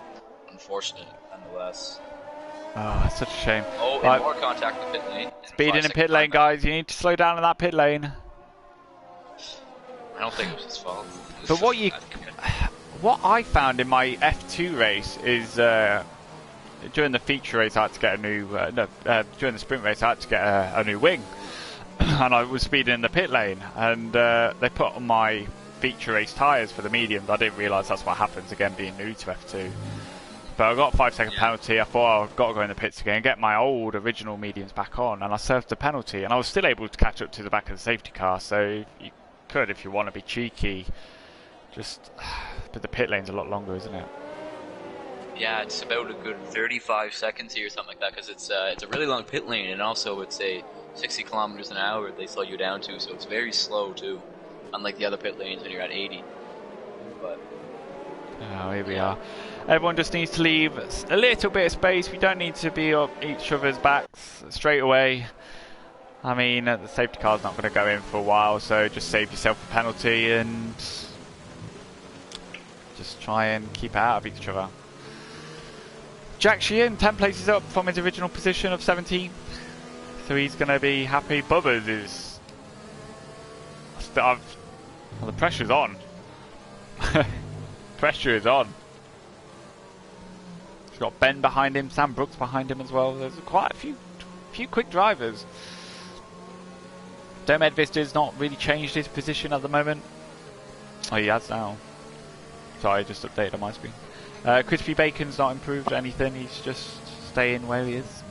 unfortunate nonetheless. Oh, it's such a shame. Oh, and more contact in the pit lane. Speeding in pit lane, guys. You need to slow down in that pit lane. I don't think it was his fault. But what I found in my F2 race is during the feature race I had to get a new during the sprint race I had to get a new wing. And I was speeding in the pit lane, and they put on my feature race tyres for the mediums. I didn't realise that's what happens, again being new to F2. But I got a 5-second penalty. I thought I've got to go in the pits again and get my old original mediums back on, and I served the penalty, and I was still able to catch up to the back of the safety car. So you could, if you want to be cheeky, But the pit lane's a lot longer, isn't it? Yeah, it's about a good 35 seconds here or something like that, because it's a really long pit lane, and also it's a 60 kilometers an hour they slow you down to, so it's very slow too, unlike the other pit lanes when you're at 80. But here we are. Everyone just needs to leave a little bit of space. We don't need to be up each other's backs straight away. I mean, the safety car's not going to go in for a while, so just save yourself a penalty and just try and keep out of each other. Jack Sheehan, 10 places up from his original position of 17th, so he's going to be happy. Bubbers is... well, the pressure's on. Pressure is on. He's got Ben behind him, Sam Brooks behind him as well. There's quite a few quick drivers. Dom Edvister's not really changed his position at the moment. Oh, he has now. Sorry, I just updated on my screen. Crispy Bacon's not improved anything, he's just staying where he is.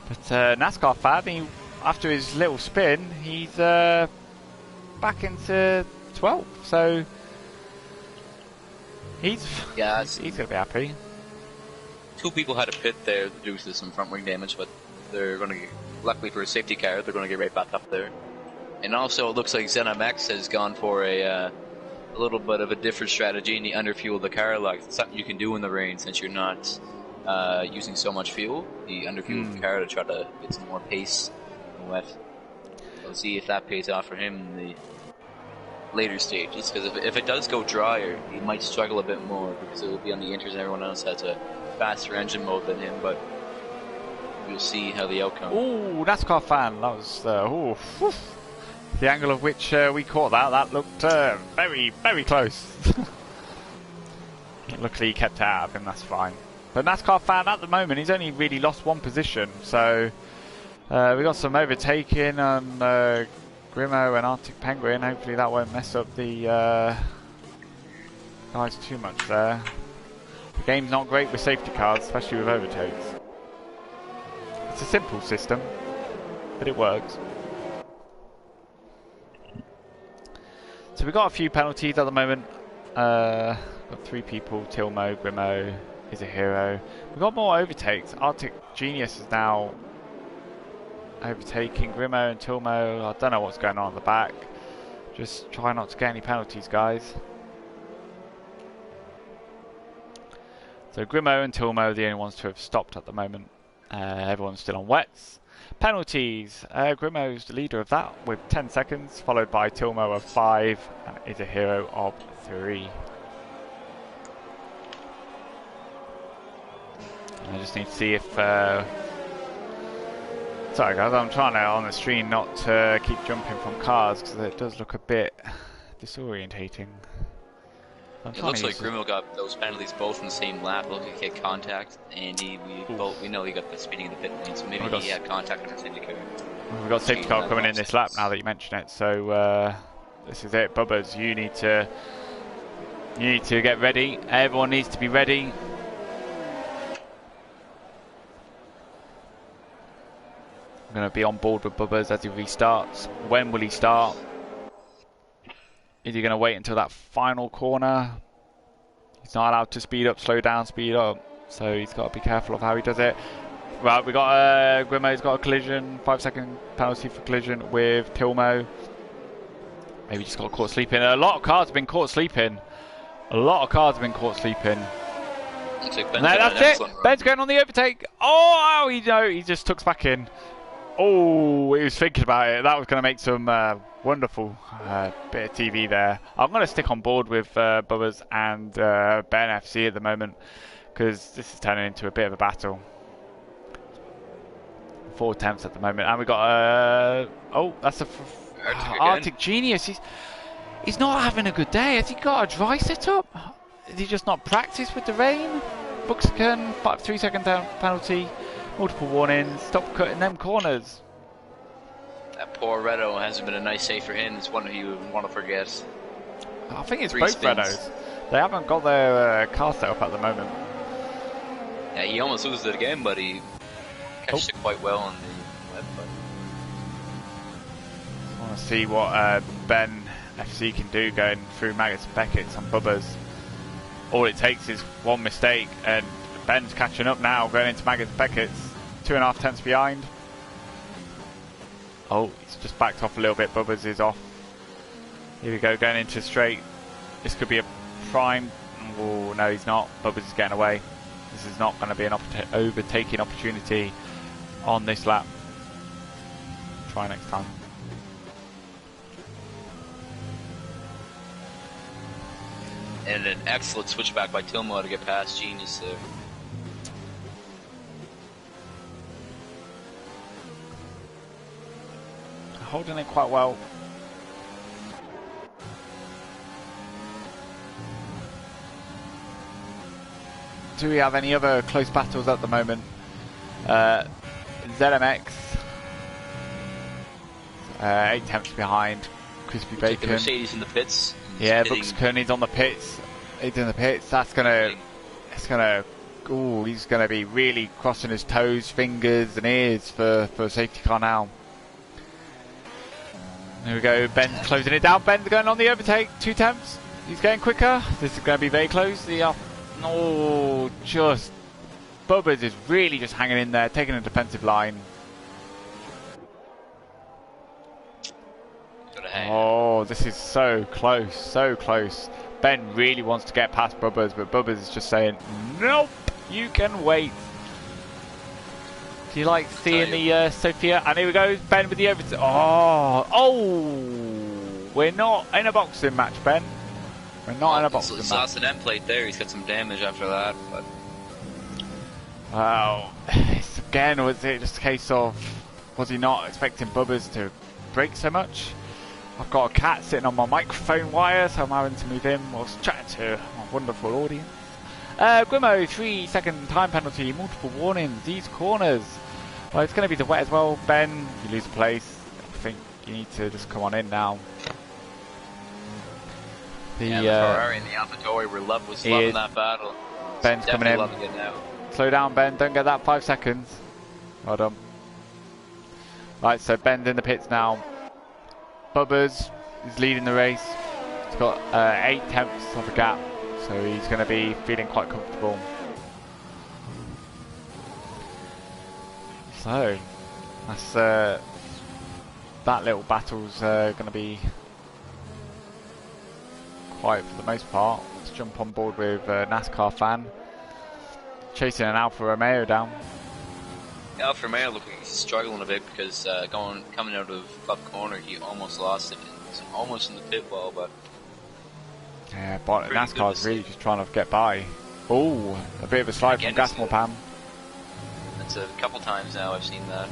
But NASCAR fan, after his little spin, he's back into 12th, so he's going to be happy. 2 people had a pit there due to some front wing damage, but they're going to get, luckily for a safety car, they're going to get right back up there. And also it looks like ZenMX has gone for a little bit of a different strategy, and he underfueled the car. Like, it's something you can do in the rain since you're not using so much fuel. He underfueled the car to try to get some more pace in the wet. We'll see if that pays off for him in the later stages, because if it does go drier, he might struggle a bit more because it will be on the inters and everyone else has a faster engine mode than him, but we'll see how the outcome. Ooh, NASCAR fan, that was the angle of which we caught that looked very, very close. Luckily he kept out of him, that's fine. But NASCAR fan at the moment, he's only really lost 1 position, so we got some overtaking on Grimo and Arctic Penguin. Hopefully that won't mess up the guys too much there. The game's not great with safety cars, especially with overtakes. It's a simple system, but it works. So we've got a few penalties at the moment. Got 3 people, Tilmo, Grimo is a hero. We've got more overtakes. Arctic Genius is now overtaking Grimo and Tilmo. I don't know what's going on at the back. Just try not to get any penalties, guys. So Grimo and Tilmo are the only ones to have stopped at the moment. Everyone's still on wets. Penalties. Grimo's the leader of that with 10 seconds, followed by Tilmo of 5, and is a hero of 3. I just need to see if... sorry guys, I'm trying to, on the screen, not to keep jumping from cars, because it does look a bit disorientating. It looks like Grimo got those penalties both in the same lap. Look, he had contact, and we know he got the speeding in the pit lane, so maybe he had contact with the safety car. We've got safety car coming in this lap now that you mention it. So this is it, Bubbers. You need to get ready. Everyone needs to be ready. I'm going to be on board with Bubbers as he restarts. When will he start? Is he going to wait until that final corner? He's not allowed to speed up, slow down, speed up. So he's got to be careful of how he does it. Right, we got Grimo's got a collision, 5-second penalty for collision with Tilmo. Maybe just got caught sleeping. A lot of cars have been caught sleeping. That's it. Ben's going on the overtake. Oh, he just tucks back in. Oh, he was thinking about it. That was going to make some wonderful bit of TV there. I'm going to stick on board with Bubbers and Ben FC at the moment, because this is turning into a bit of a battle. 4 attempts at the moment, and we got that's a Arctic Genius. He's not having a good day. Has he got a dry setup? Did he just not practice with the rain? Buxton, 3-second down penalty. Multiple warnings. Stop cutting them corners. That poor Renault hasn't been a nice day for him. It's one you would want to forget. I think it's both Renaults. They haven't got their car set up at the moment. Yeah, he almost loses it again, but he catches it quite well on the web. I want to see what Ben FC can do going through Maggots and Beckett's and Bubba's. All it takes is one mistake, and Ben's catching up now, going into Maggots and Beckett's. 2.5 tenths behind. Oh, he's just backed off a little bit. Bubba's is off. Here we go, going into straight. This could be a prime. Oh, no, he's not. Bubba's is getting away. This is not going to be an overtaking opportunity on this lap. Try next time. And an excellent switchback by Tilmo to get past Genius there. Holding it quite well. Do we have any other close battles at the moment? ZMX, 8 tenths behind. Crispy Bacon. Mercedes in the pits. Yeah, Brooks Kearney's on the pits. He's in the pits. That's gonna. It's gonna. Ooh, he's gonna be really crossing his toes, fingers, and ears for a safety car now. There we go. Ben's closing it down. Ben's going on the overtake. 2 tenths. He's getting quicker. This is going to be very close. No, just Bubba's is really just hanging in there, taking a defensive line. Oh, this is so close, so close. Ben really wants to get past Bubba's, but Bubba's is just saying, nope, you can wait. Do you like seeing the Sophia? And here we go, Ben with the overtake. Oh, we're not in a boxing match, Ben. We're not in a boxing match. He's lost an end plate there. He's got some damage after that. But wow, again, was it just a case of, was he not expecting Bubba's to brake so much? I've got a cat sitting on my microphone wire, so I'm having to move him whilst chatting to my wonderful audience. Grimo, 3-second time penalty, multiple warnings, these corners. Well, it's going to be the wet as well. Ben, if you lose a place, I think you need to just come on in now. The Ferrari and the AlphaTauri was loving that battle. Ben's coming in. Loving it now. Slow down, Ben. Don't get that 5 seconds. Well done. Right, so Ben's in the pits now. Bubba's is leading the race. He's got 8 tenths of a gap, so he's going to be feeling quite comfortable. So, that's that little battle's going to be quiet for the most part. Let's jump on board with NASCAR fan. Chasing an Alfa Romeo down. Alfa Romeo looking like he's struggling a bit because coming out of left corner, he almost lost it. He's almost in the pit wall, but yeah, but NASCAR's really just trying to get by. Oh, a bit of a slide from Gasmore. That's a couple times now I've seen that.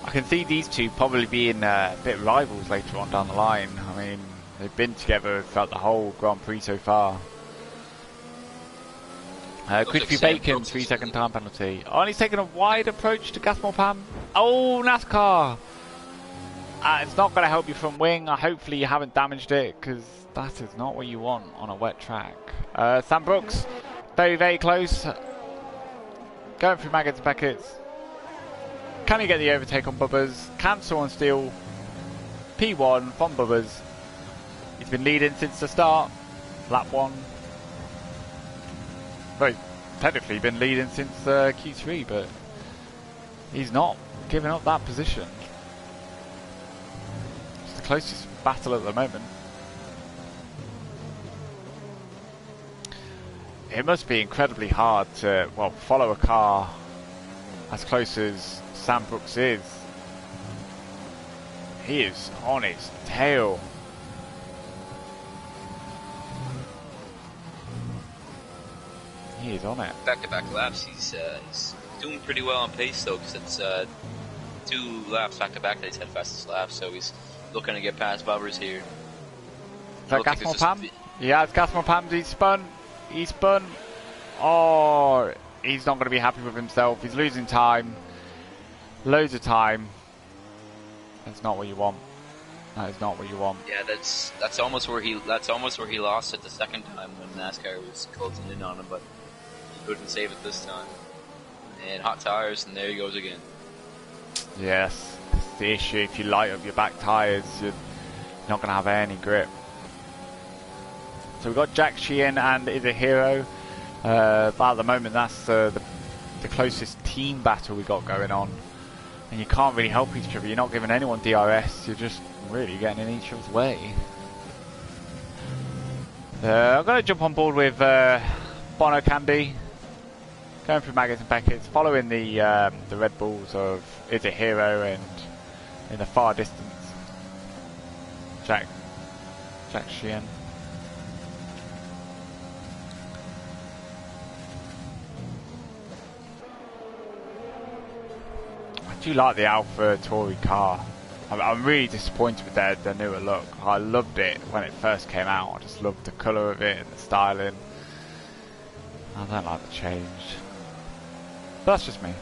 I can see these two probably being a bit rivals later on down the line. I mean, they've been together throughout the whole Grand Prix so far. Crispy Bacon, 3-second time penalty. Oh, and he's taking a wide approach to Gasmore. Oh, NASCAR! It's not going to help you from wing. Hopefully you haven't damaged it, because that is not what you want on a wet track. Sam Brooks, very, very close. Going through Maggots and Beckett's. Can he get the overtake on Bubba's? Cancel on Steele. P1 from Bubba's. He's been leading since the start. Lap 1. Well, he's technically been leading since Q3, but he's not giving up that position. It's the closest battle at the moment. It must be incredibly hard to, well, follow a car as close as Sam Brooks is. He is on his tail. He is on it. Back-to-back laps, he's doing pretty well on pace though, because it's 2 laps back-to-back that he's had fastest lap, so he's looking to get past Bubbers here. Is that Gasmore? Yeah, it's Gasmore. He's spun. Oh, he's not going to be happy with himself. He's losing time. Loads of time. That's not what you want. That is not what you want. Yeah, that's almost where he lost it the second time when NASCAR was closing in on him, but he couldn't save it this time. And hot tires, and there he goes again. Yes, that's the issue. If you light up your back tires, not going to have any grip. So we've got Jack Sheehan and Is a Hero. But at the moment, that's the closest team battle we got going on. And you can't really help each other. You're not giving anyone DRS. You're just really getting in each other's way. I'm going to jump on board with Bono Candy. Going through Maggots and Beckett's, following the Red Bulls of Is a Hero and in the far distance, Jack Sheehan. I do like the Alpha Tauri car. I'm really disappointed with their newer look. I loved it when it first came out. I just loved the colour of it and the styling. I don't like the change. But that's just me.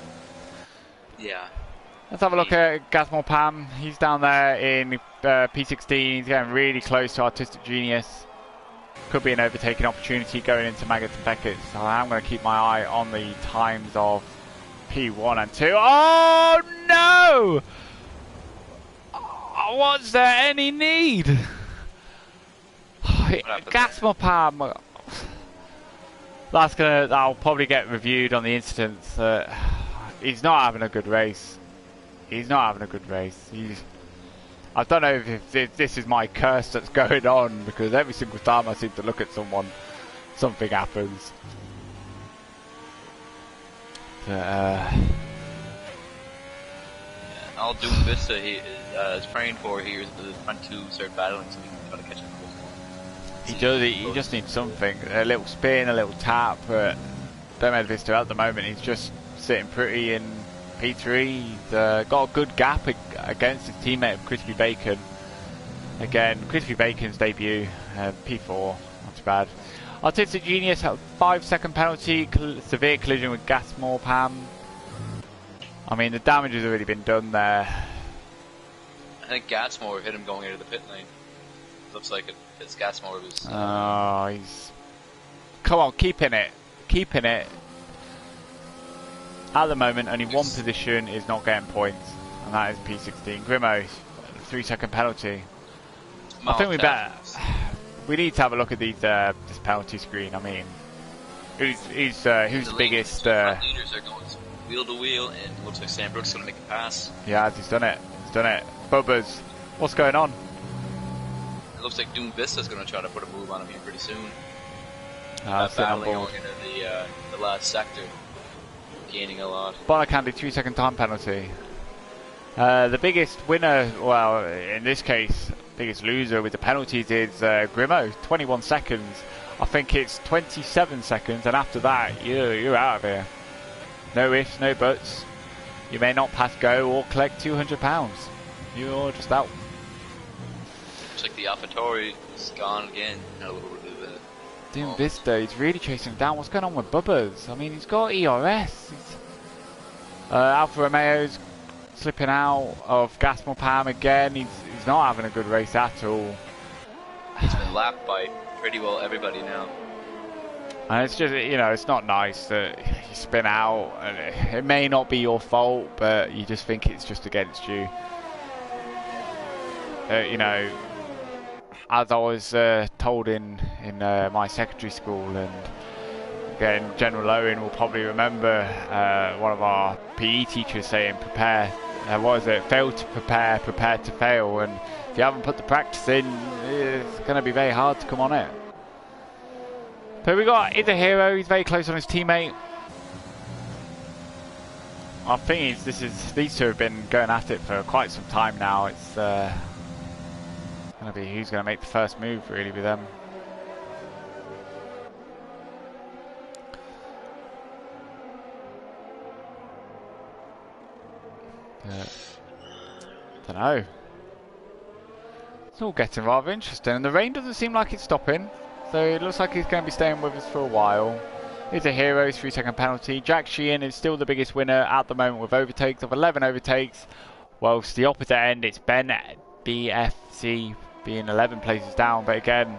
Yeah. Let's have a look at Gazmore Pam. He's down there in P16. He's getting really close to Artistic Genius. Could be an overtaking opportunity going into Maggots and Beckett's. So I am going to keep my eye on the times of P1 and 2. Oh no! Was there any need? Gazmore Pam. That'll probably get reviewed on the incidents. He's not having a good race. He's not having a good race. I don't know if this is my curse that's going on, because every single time I seem to look at someone, something happens. All Doom Vista he is praying for here is the front two start battling so we can try to catch up. He does. He just needs something. A little spin, a little tap. But Domed Vista at the moment, he's just sitting pretty in P3. He's got a good gap against his teammate of Crispy Bacon. Again, Crispy Bacon's debut, P4, not too bad. Artistic Genius, a 5-second penalty, severe collision with Gazmore Pam. I mean, the damage has already been done there. I think Gazmore hit him going into the pit lane. Looks like it's Gazmore who's... Oh, he's... Come on, keeping it. Keeping it. At the moment, only one position is not getting points, and that is P16. Grimo, 3-second penalty. I think we better... We need to have a look at these this penalty screen. I mean, who's the biggest... leaders are going wheel to wheel, and it looks like Sam Brooks is going to make a pass. Yeah, he's done it. He's done it. Bubba's, what's going on? It looks like Doom Vista's going to try to put a move on him here pretty soon. Battling going into the last sector, gaining a lot. Bono Candy, 3-second time penalty. The biggest winner, well, in this case, biggest loser with the penalties is Grimo, 21 seconds. I think it's 27 seconds, and after that, you're out of here. No ifs, no buts. You may not pass go or collect £200. You're just out. Looks like the AlphaTauri is gone again. Had a little bit of Doom Vista, he's really chasing him down. What's going on with Bubba's? I mean, he's got ERS. Alfa Romeo's slipping out of Gazmore Pam again. He's not having a good race at all. He's been lapped by pretty well everybody now. And it's just, you know, it's not nice that you spin out, and it may not be your fault, but you just think it's just against you. You know, as I was told in my secondary school, and again, General Owen will probably remember one of our PE teachers saying, prepare, what is it, fail to prepare, prepare to fail, and if you haven't put the practice in, it's going to be very hard to come on it. But we got Is a Hero, he's very close on his teammate. I think these two have been going at it for quite some time now. It's going to be who's going to make the first move really with them. Don't know. It's all getting rather interesting, and the rain doesn't seem like it's stopping. So it looks like he's going to be staying with us for a while. Is a Hero, 3-second penalty. Jack Sheehan is still the biggest winner at the moment with overtakes of 11 overtakes. Whilst the opposite end, it's Ben BFC being 11 places down. But again,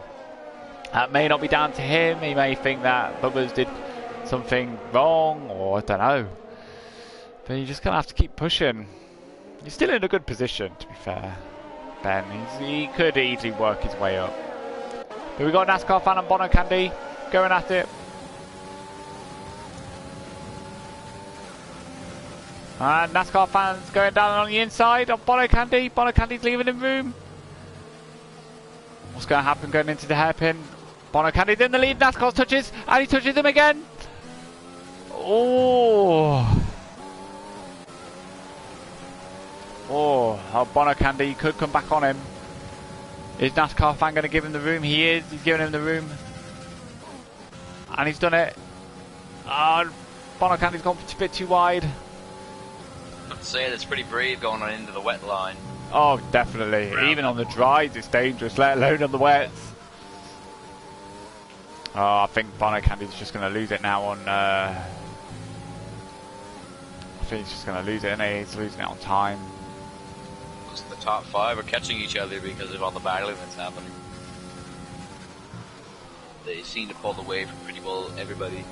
that may not be down to him. He may think that Bubba's did something wrong, or I don't know. But you're just going to have to keep pushing. You're still in a good position, to be fair. Ben. He could easily work his way up. But we got NASCAR fan and Bono Candy going at it. And NASCAR fans going down on the inside of Bono Candy. Bono Candy's leaving him room. What's going to happen going into the hairpin? Bono Candy's in the lead. NASCAR touches, and he touches him again. Oh. Oh, Bono Candy could come back on him. Is NASCAR fan going to give him the room? He is. He's giving him the room. And he's done it. Bono Candy's gone a bit too wide. I'd say that's pretty brave going on into the wet line. Oh, definitely. Even on the dries, it's dangerous, let alone on the wets. Oh, I think Bono Candy's just going to lose it now on... I think he's just going to lose it, and he's losing it on time. Looks like the top 5 are catching each other because of all the battling that's happening. They seem to pull away from pretty well everybody.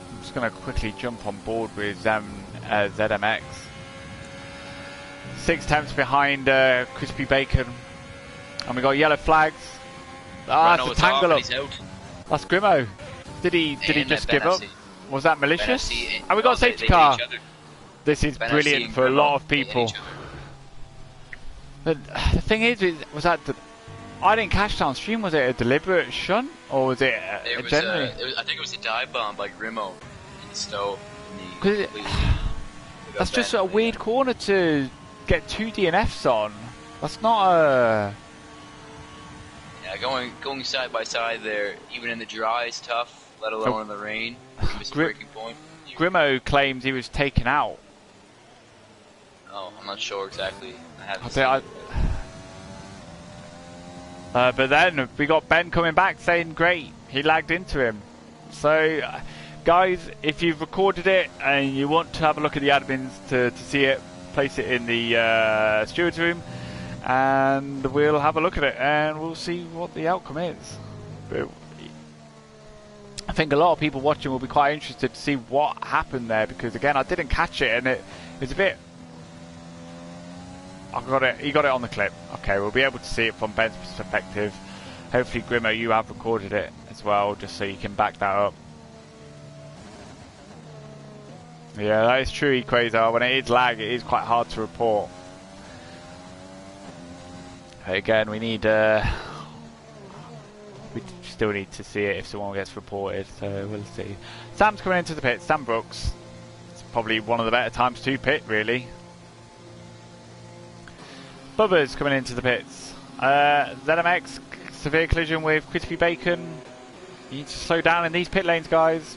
I'm just going to quickly jump on board with ZMX. 6 tenths behind Crispy Bacon. And we got yellow flags. Ah, it's a tangle up. That's Grimo. Did he just give up? Was that malicious? And we got a safety car. This is brilliant for a lot of people. The thing is, was that I didn't catch that on stream. Was it a deliberate shunt, or was it generally? I think it was a dive bomb by Grimo in the stove. That's just a weird corner to get 2 DNFs on. That's not a... Yeah, going side by side there, even in the dry is tough, let alone in the rain. Missed the breaking point. Grimo claims he was taken out. Oh, I'm not sure exactly. I haven't seen it. But then we got Ben coming back saying, great, he lagged into him. So, guys, if you've recorded it and you want to have a look at the admins to see it, place it in the steward's room, and we'll have a look at it and we'll see what the outcome is. But I think a lot of people watching will be quite interested to see what happened there, because again, I didn't catch it and it was a bit... I got it. He got it on the clip. Okay, we'll be able to see it from Ben's perspective. Hopefully, Grimo, you have recorded it as well, just so you can back that up. Yeah, that is true, Quasar. When it is lag, it is quite hard to report. But again, we need... we still need to see it if someone gets reported, so we'll see. Sam's coming into the pit. Sam Brooks. It's probably one of the better times to pit, really. Bubba's coming into the pits. ZMX, severe collision with Crispy Bacon. You need to slow down in these pit lanes, guys.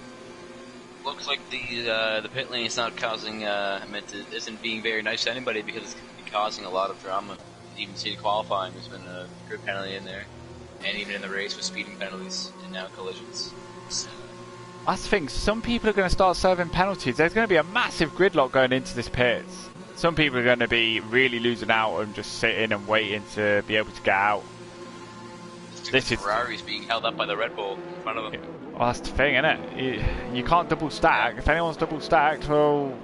Looks like the pit lane is not causing, isn't being very nice to anybody, because it's causing a lot of drama. Even see qualifying, there's been a grid penalty in there, and even in the race with speeding penalties and now collisions. That's the thing. Some people are going to start serving penalties. There's going to be a massive gridlock going into this pit. Some people are going to be really losing out and just sitting and waiting to be able to get out. This is Ferrari's being held up by the Red Bull in front of them. Well, that's the thing, isn't it? You can't double stack. If anyone's double stacked, well...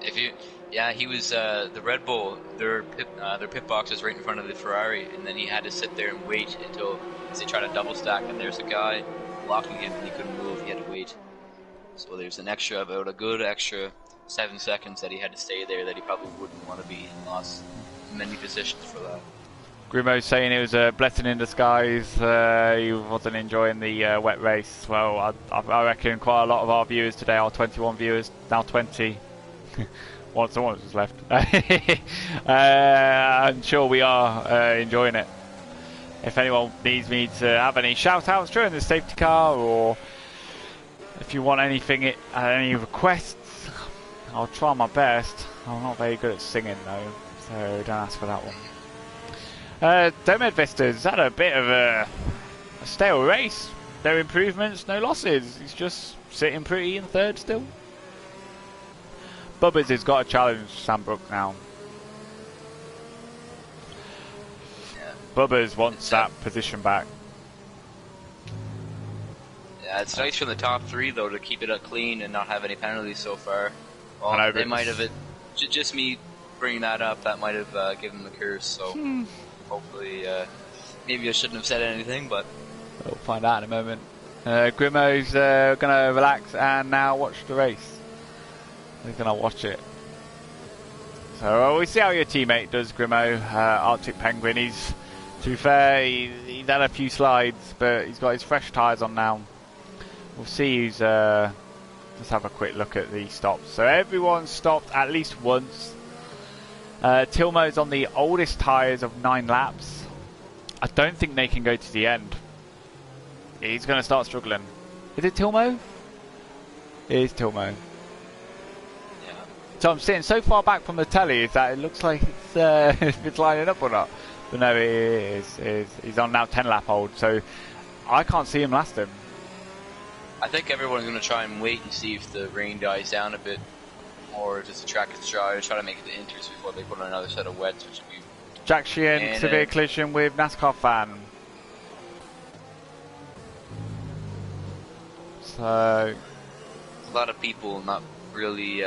he was the Red Bull. Their pit box is right in front of the Ferrari, and then he had to sit there and wait until they try to double stack, and there's a guy blocking him, and he couldn't move. He had to wait. So there's an extra, about a good extra 7 seconds that he had to stay there, that he probably wouldn't want to be, and lost many positions for that. Grimo's saying it was a blessing in disguise. He wasn't enjoying the wet race. Well, I reckon quite a lot of our viewers today, our 21 viewers, now 20. Someone was left. I'm sure we are enjoying it. If anyone needs me to have any shout outs during the safety car, or if you want anything, any requests, I'll try my best. I'm not very good at singing though, so don't ask for that one. Domed Vistas had a bit of a stale race. No improvements, no losses. He's just sitting pretty in third still. Bubba's has got a challenge Sam Brook now. Yeah. Bubba's wants that position back. Yeah, it's nice from the top 3 though to keep it clean and not have any penalties so far. Well, they might have it. Just me bringing that up, that might have given him the curse. So hopefully, maybe I shouldn't have said anything, but we'll find out in a moment. Grimo's gonna relax and now watch the race. He's gonna watch it. So we'll see how your teammate does, Grimo. Arctic Penguin. He's, to be fair, he's had a few slides, but he's got his fresh tyres on now. We'll see who's. Let's have a quick look at the stops. So everyone stopped at least once. Tilmo's on the oldest tyres of 9 laps. I don't think they can go to the end. He's going to start struggling. Is it Tilmo? It is Tilmo. Yeah. So I'm sitting so far back from the telly that it looks like it's, if it's lining up or not. But no, it is. He's on now 10 lap old, so I can't see him last him. I think everyone's going to try and wait and see if the rain dies down a bit, or just the track is dry, try to make it to inters before they put on another set of wets, which would be... Jack Sheehan, severe collision with NASCAR fan. So... a lot of people not really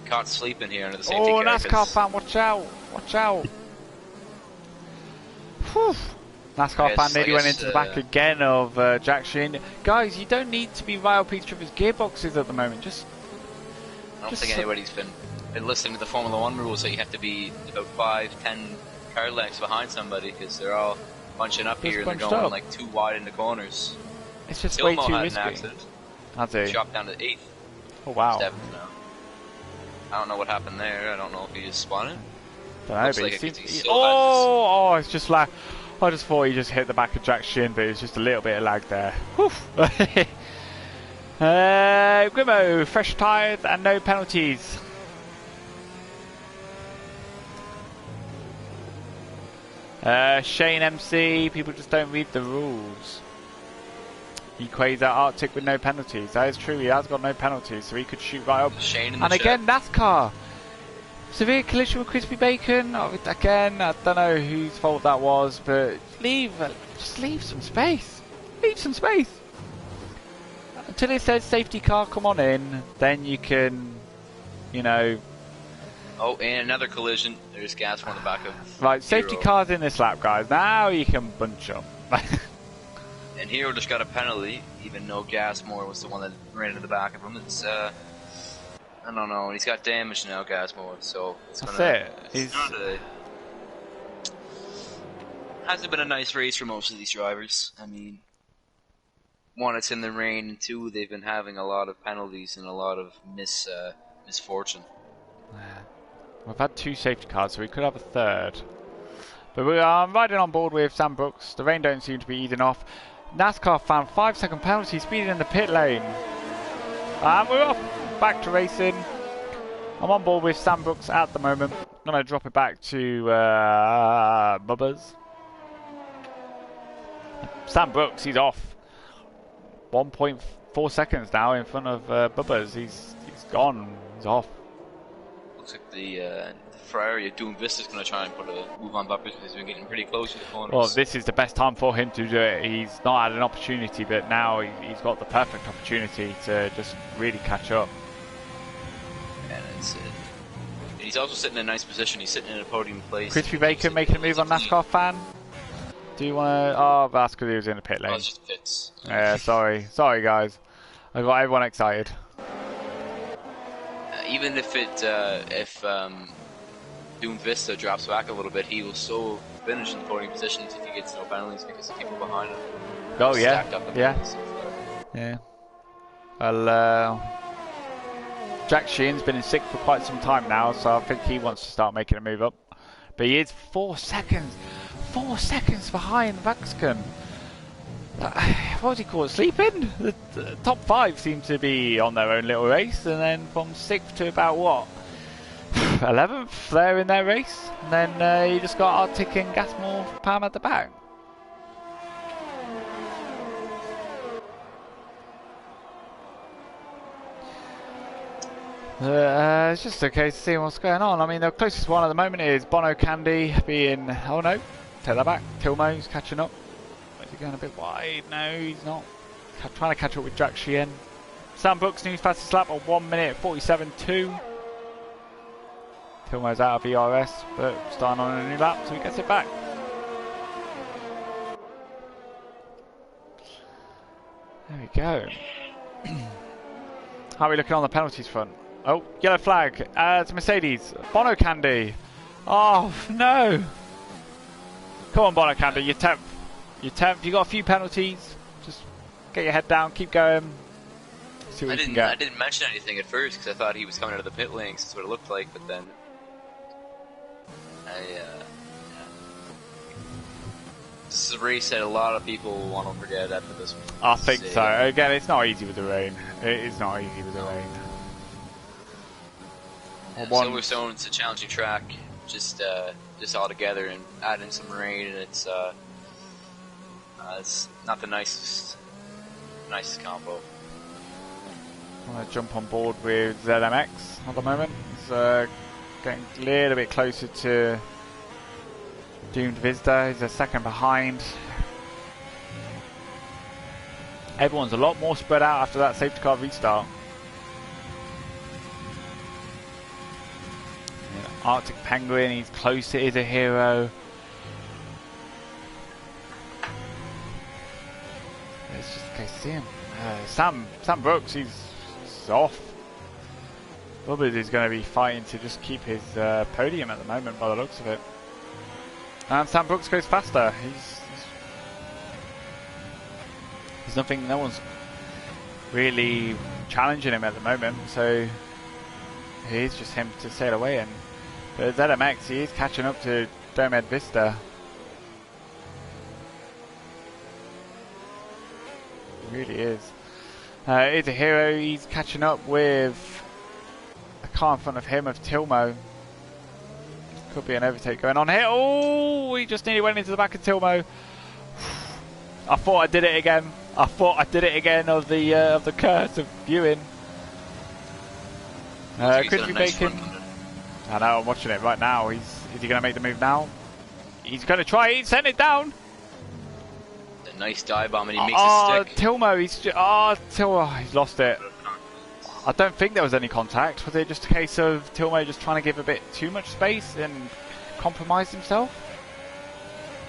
caught sleeping here under the safety car. Oh, NASCAR fan, watch out! Watch out! Whew. NASCAR fan nearly went into the back again of Jack Sheehan. Guys, you don't need to be right up each other's gearboxes at the moment. I don't think anybody's been listening to the Formula 1 rules, so you have to be about 5-10 car lengths behind somebody, because they're all bunching up here and they're going like too wide in the corners. It's just Tilmo way too had risky. an accident. Has he? Dropped down to 8th. Oh wow. 7th now. I don't know what happened there. I don't know if he just spun it. Don't know, but like it seems... so it's just like... I just thought he just hit the back of Jack Sheehan, but it was just a little bit of lag there. Whew. Grimo, fresh tyres and no penalties. Shane MC, people just don't read the rules. Equator Arctic with no penalties. That is true, he has got no penalties, so he could shoot right up. Shane in and the again, NASCAR. Severe collision with Crispy Bacon. Again, I don't know whose fault that was, but just leave some space. Leave some space. Until it says safety car, come on in, then you can, you know... Oh, and another collision. There's gas on the back of... Right, safety cars in this lap, guys. Now you can bunch up. And Hero just got a penalty, even though Gasmore was the one that ran into the back of him. It's, I don't know. He's got damage now, Gasmore, so it's gonna... That's it. Hasn't been a nice race for most of these drivers. I mean, one, it's in the rain, and two, they've been having a lot of penalties and a lot of misfortune. Yeah. We've had 2 safety cars, so we could have a third. But we are riding on board with Sam Brooks. The rain don't seem to be easing off. NASCAR found 5-second penalty speeding in the pit lane. And we're off back to racing. I'm on board with Sam Brooks at the moment. I'm going to drop it back to Bubba's. Sam Brooks, he's off. 1.4 seconds now in front of Bubba's. He's gone. He's off. Looks like the Ferrari at Doom Vista's going to try and put a move on Bumpers, because he's been getting pretty close to the corners. Well, this is the best time for him to do it. He's not had an opportunity, but now he's got the perfect opportunity to just really catch up. And he's also sitting in a nice position. He's sitting in a podium place. Crispy Bacon making a move on NASCAR fan. Do you want to... Oh, that's because he was in the pit lane. Oh, it's just pits. Yeah, sorry. Sorry, guys. I got everyone excited. Even if Doom Vista drops back a little bit, he will still finish in the podium positions if he gets no penalties, because the people behind him oh yeah, stacked up. Yeah. Well, Jack Sheehan's been in 6th for quite some time now, so I think he wants to start making a move up. But he is 4 seconds behind Vaxcon. What was he called? Sleeping? The top 5 seem to be on their own little race, and then from 6th to about what? 11th there in their race, and then you just got Arctic and Gasmore Pam at the back. It's just a case of seeing what's going on. I mean, the closest one at the moment is Bono Candy being... Oh no, take that back. Tilmo's catching up. Is he going a bit wide? No, he's not. Trying to catch up with Jack Sheehan. Sam Brooks, new fastest lap of 1 minute 47.2. Tilmo's out of ERS, but starting on a new lap, so he gets it back. There we go. How are we looking on the penalties front? Oh, yellow flag. It's Mercedes. Bono Candy. Oh, no. Come on, Bono Candy. You're 10th. You're 10th. You got a few penalties. Just get your head down. Keep going. See what you can get. I didn't mention anything at first because I thought he was coming out of the pit lane. That's what it looked like. But then, this is a race that a lot of people want to forget after this one. I think so. Again, it's not easy with the rain. It is not easy with the rain. Silverstone's a challenging track, just all together, and add in some rain, and it's not the nicest combo. I'm going to jump on board with ZMX at the moment. He's getting a little bit closer to Doomed Vista. He's a second behind. Everyone's a lot more spread out after that safety car restart. Arctic Penguin, he's close, it is a hero. Let's just go see him. Sam Brooks, he's off. Bubbers is going to be fighting to just keep his podium at the moment by the looks of it. And Sam Brooks goes faster. There's nothing, no one's really challenging him at the moment, so it is just him to sail away in. But ZMX, he is catching up to Doomed Vista. He really is. He's a hero, he's catching up with a car in front of him of Tilmo. Could be an overtake going on here. Oh, he just nearly went into the back of Tilmo. I thought I did it again. Of the curse of viewing. Crispy Bacon. I know, I'm watching it right now. Is he going to make the move now? He's going to try. He sent it down. A nice dive bomb, and he makes it stick. Tilmo, he's lost it. I don't think there was any contact. Was it just a case of Tilmo just trying to give a bit too much space and compromise himself?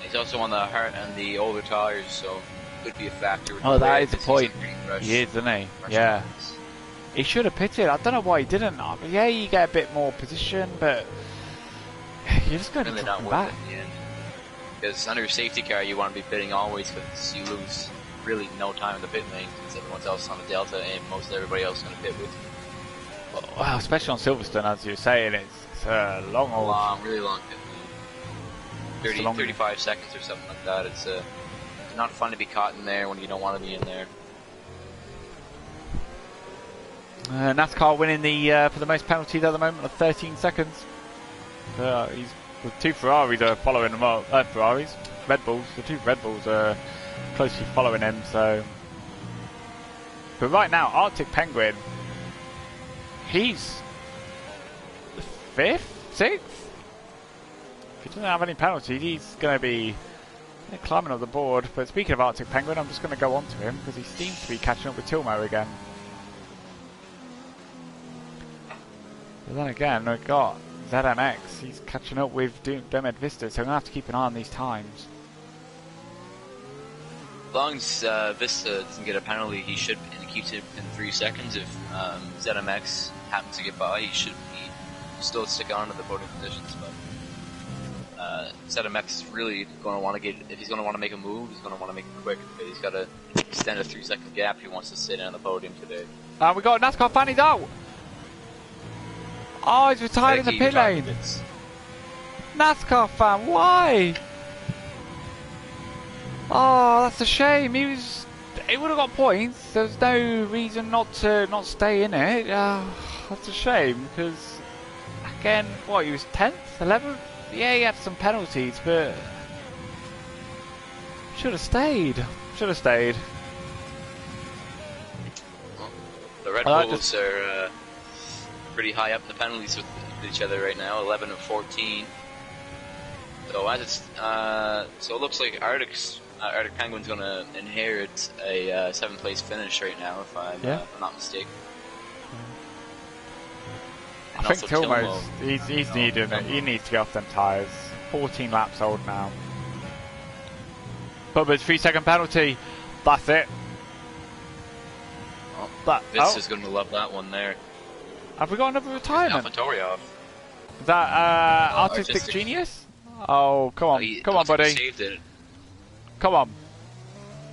He's also on the hard and the older tires, so could be a factor. Oh, that is the point. He is, isn't he? Yeah. He should have pitted. I don't know why he didn't. But yeah, you get a bit more position, but you're just going to drop him back. In the end. Because under a safety car, you want to be pitting always, because you lose really no time in the pit lane, because everyone's else on the delta, and most everybody else is going to pit with you. Well, especially on Silverstone, as you were saying, it's a really long pit lane. 35 seconds or something like that. It's not fun to be caught in there when you don't want to be in there. NASCAR winning the for the most penalties at the moment of 13 seconds. He's with two Ferraris are following him up. Red Bulls. The two Red Bulls are closely following him. So, but right now, Arctic Penguin, he's 5th, 6th. If he doesn't have any penalties, he's going to be climbing up the board. But speaking of Arctic Penguin, I'm just going to go on to him because he seems to be catching up with Tilmo again. But then again, we've got ZMX, he's catching up with Doomed Vista, so I'm going to have to keep an eye on these times. As long as Vista doesn't get a penalty, he should, and he keeps it in 3 seconds. If ZMX happens to get by, he should be still stick on to the podium positions. But ZMX is really going to want to get, if he's going to want to make a move, he's going to want to make it quick. But he's got to extend a 3-second gap if he wants to sit on the podium today. We got NASCAR fan, he's out! Oh, he's retired in the pit lane. NASCAR fan, why? Oh, that's a shame. He would have got points. There's no reason not to stay in it. That's a shame because again, what, he was 10th, 11th? Yeah, he had some penalties, but should have stayed. The Red Bulls are pretty high up in the penalties with each other right now, 11 and 14. So as it's so it looks like Arctic Penguin's going to inherit a 7th place finish right now, if I'm not mistaken. I think Tilmo's, he's needing it. He needs to get off them tyres. 14 laps old now. Bubba's 3-second penalty. That's it. Oh, Vista's going to love that one there. Have we got another retirement? AlphaTauri off. Is that artistic genius? Oh, come on. Come on, buddy. Saved it. Come on.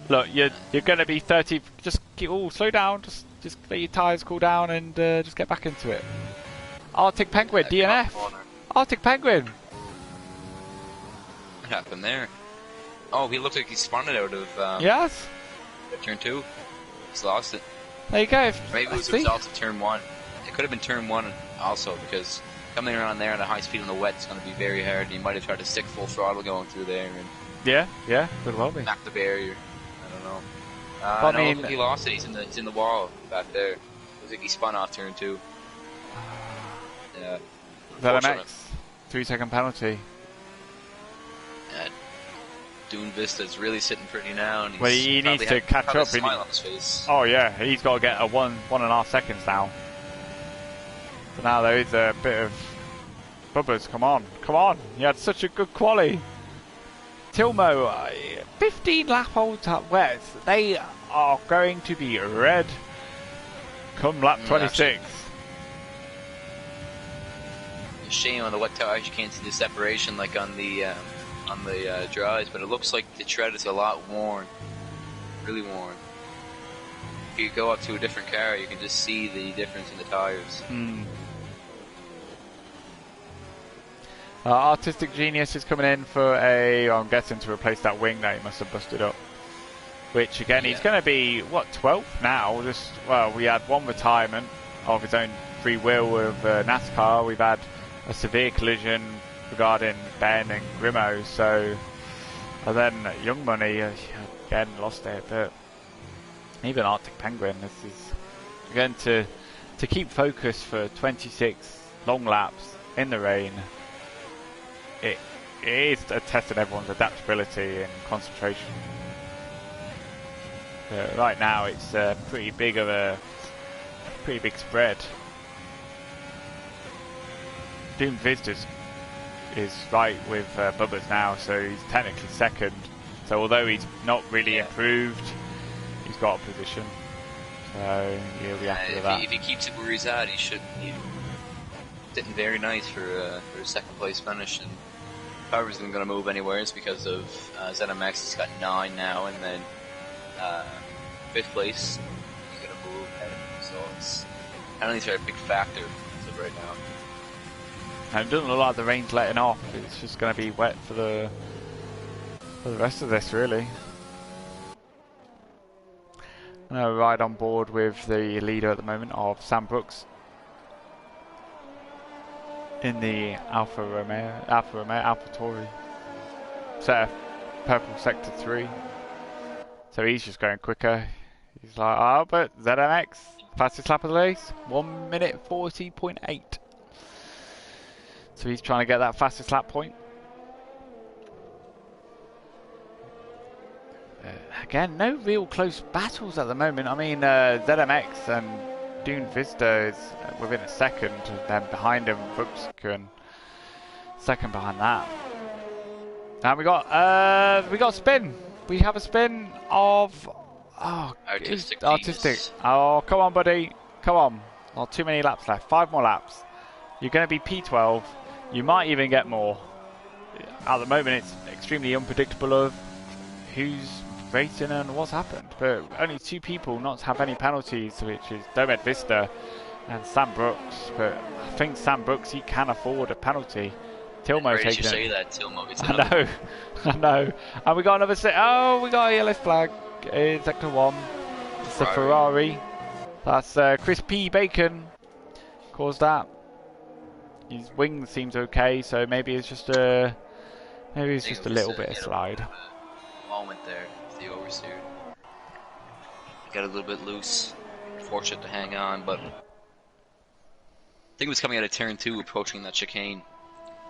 Look, you're going to be 30. Just slow down. Just let your tyres cool down and just get back into it. Arctic Penguin, DNF. Arctic Penguin. What happened there? Oh, he looked like he spun it out of yes. turn 2. He's lost it. There you go. Maybe it was the result of turn 1. It could have been turn 1 also, because coming around there at a high speed on the wet is going to be very hard. You might have tried to stick full throttle going through there and yeah, could well be. Knock the barrier. I don't know. I no, mean, look, he lost it. He's in the wall back there. Looks like he spun off turn 2. Yeah. ZMX, 3-second penalty. Dune Vista's really sitting pretty now. And well, he needs to catch up. Smile on his face. Oh yeah, he's got to get a 1.5 seconds now. So now there is a bit of Bubba's. Come on. You had such a good quali. Tilmo, 15 lap old wet. They are going to be red come lap 26. A shame on the wet tires. You can't see the separation like on the dries, but it looks like the tread is a lot worn, really worn. If you go up to a different car, you can just see the difference in the tires. Artistic Genius is coming in for I'm guessing to replace that wing that he must have busted up. Which again, he's going to be, 12th now? We had one retirement of his own free will with NASCAR. We've had a severe collision regarding Ben and Grimo, and then Young Money again lost it, but even Arctic Penguin, this is again to keep focus for 26 long laps in the rain. It is a test of everyone's adaptability and concentration. Right now it's pretty big spread. Doom Vistas is right with Bubba's now, so he's technically second. So although he's not really improved, he's got a position. So he'll be happy with that. If he keeps it where he's at, he should be sitting very nice for a second place finish. And Power isn't going to move anywhere. It's because of ZMX. He's got 9 now, and then 5th place. He's going to move ahead of him. So I don't think it's a big factor as of right now. And it doesn't look like the rain's letting off. It's just going to be wet for the rest of this, really. I'm going to ride on board with the leader at the moment of Sam Brooks in the AlphaTauri. Purple sector 3. So he's just going quicker. He's like, but ZMX, fastest lap of the race, 1 minute 40.8. So he's trying to get that fastest lap point. Again, no real close battles at the moment. I mean, ZMX and Dune Vista is within a second, and then behind him, Brooks can second behind that. And we got a spin. We have a spin of Artistic. Oh, come on, buddy, come on. Not too many laps left. 5 more laps. You're going to be P12. You might even get more. At the moment, it's extremely unpredictable of who's racing and what's happened. But only 2 people not to have any penalties, which is Domed Vista and Sam Brooks. But I think Sam Brooks, he can afford a penalty. Tilmo taking it. Say that, Tilmo gets I know. And we got another we got a yellow flag in sector 1. It's a Ferrari. That's Chris P. Bacon caused that. His wing seems okay, so maybe it's just a little bit of slide. Moment there, with the oversteer. Got a little bit loose. Fortunate to hang on, but I think it was coming out of turn 2, approaching that chicane.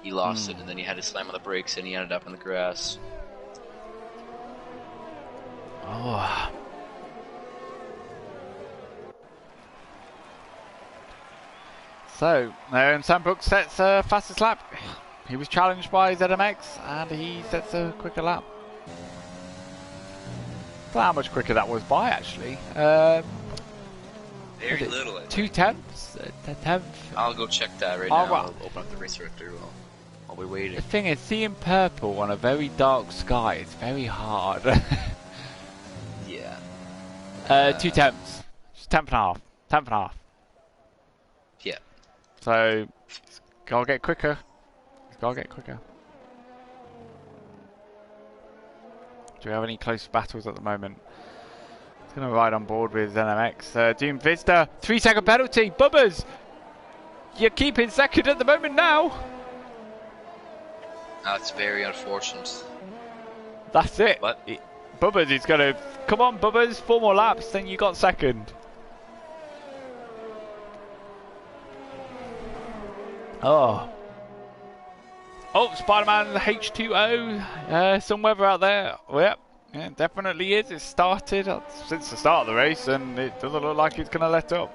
He lost it, and then he had to slam on the brakes, and he ended up in the grass. Oh. So, Sam Brooks sets a fastest lap. He was challenged by ZMX and he sets a quicker lap. I don't know how much quicker that was by actually. Very little. 2/10? A tenth? I'll go check that right now. I'll open up the race director while we're waiting. The thing is, seeing purple on a very dark sky is very hard. Yeah. 2 tenths. Just 10th and a half. 10th and a half. Yeah. So, it's gotta get quicker. It's gotta get quicker. Do we have any close battles at the moment? It's gonna ride on board with ZMX. Doom Vista, 3-second penalty. Bubbers! You're keeping second at the moment now. That's very unfortunate. That's it. What? Bubbers is gonna... Come on, Bubbers. 4 more laps, then you got second. Oh. Oh, Spider-Man H2O. Some weather out there. Well, yep. Yeah, it definitely is. It started since the start of the race and it doesn't look like it's going to let up.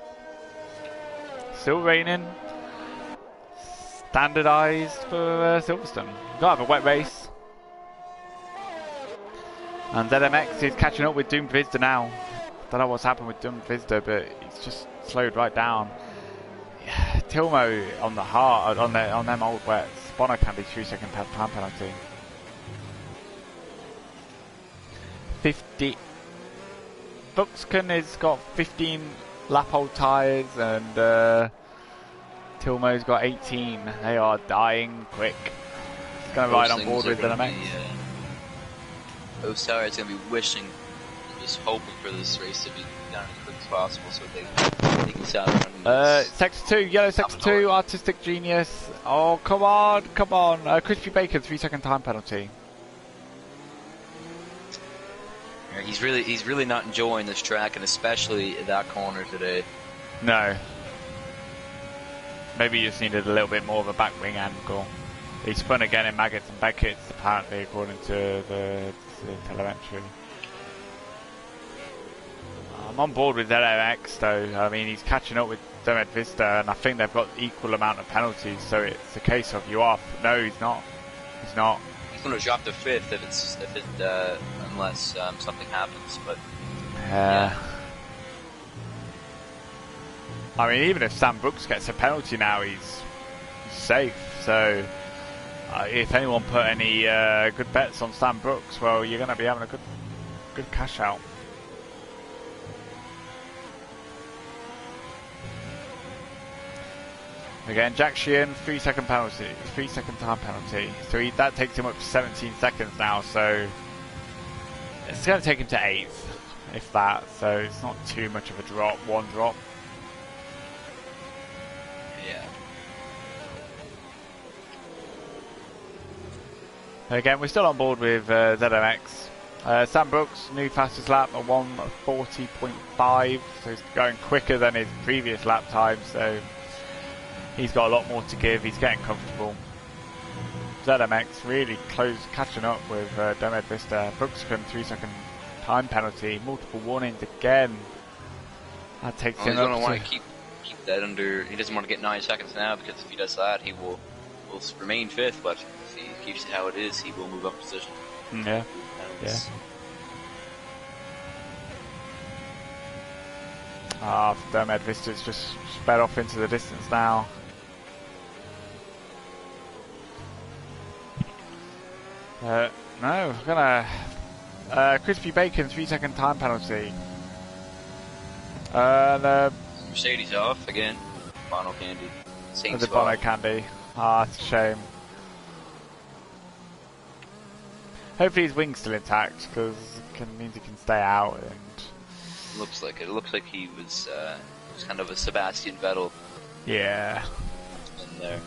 Still raining. Standardised for Silverstone. Got to have a wet race. And ZMX is catching up with Doom Vista now. Don't know what's happened with Doom Vista, but it's just slowed right down. Yeah, Tilmo on the hard on them old wets. Bono can be 3-second time penalty. 50. Buxton has got 15 lap old tyres and Tilmo's got 18. They are dying quick. It's going to ride on board with ZMX. Those tyres are going to be wishing, just hoping for this race to be done as quick as possible so they can start running. Sector 2, yellow sector 2, artistic genius. Oh, come on, come on. Crispy Bacon, 3-second time penalty. Yeah, he's really not enjoying this track, and especially that corner today. No. Maybe he just needed a little bit more of a back wing angle. He spun again in Maggots and Beckett's, apparently, according to the telemetry. I'm on board with ZMX though. I mean, he's catching up with Domed Vista, and I think they've got equal amount of penalties. So it's a case of you off. No, he's not. He's not. He's going to drop to 5th unless something happens. But yeah. I mean, even if Sam Brooks gets a penalty now, he's safe. So if anyone put any good bets on Sam Brooks, well, you're going to be having a good cash out. Again, Jack Sheehan, 3-second penalty, 3-second time penalty. So that takes him up to 17 seconds now. So it's going to take him to 8th, if that. So it's not too much of a drop, one drop. Yeah. Again, we're still on board with ZMX. Sam Brooks, new fastest lap at 1:40.5. So he's going quicker than his previous lap time. So he's got a lot more to give. He's getting comfortable. ZMX really close, catching up with Domed Vista. Brooks can 3-second time penalty. Multiple warnings again. That takes him up. He's going to want to keep that under. He doesn't want to get 9 seconds now, because if he does that, he will remain 5th. But if he keeps it how it is, he will move up position. Yeah. Yeah. Domed Vista's just sped off into the distance now. No, we're gonna Crispy Bacon 3-second time penalty. Mercedes off again. Bono Candy. Same the spot. Bono Candy. It's a shame. Hopefully his wing's still intact, because it means he can stay out. And looks like it. It looks like he was kind of a Sebastian Vettel. Yeah. In there.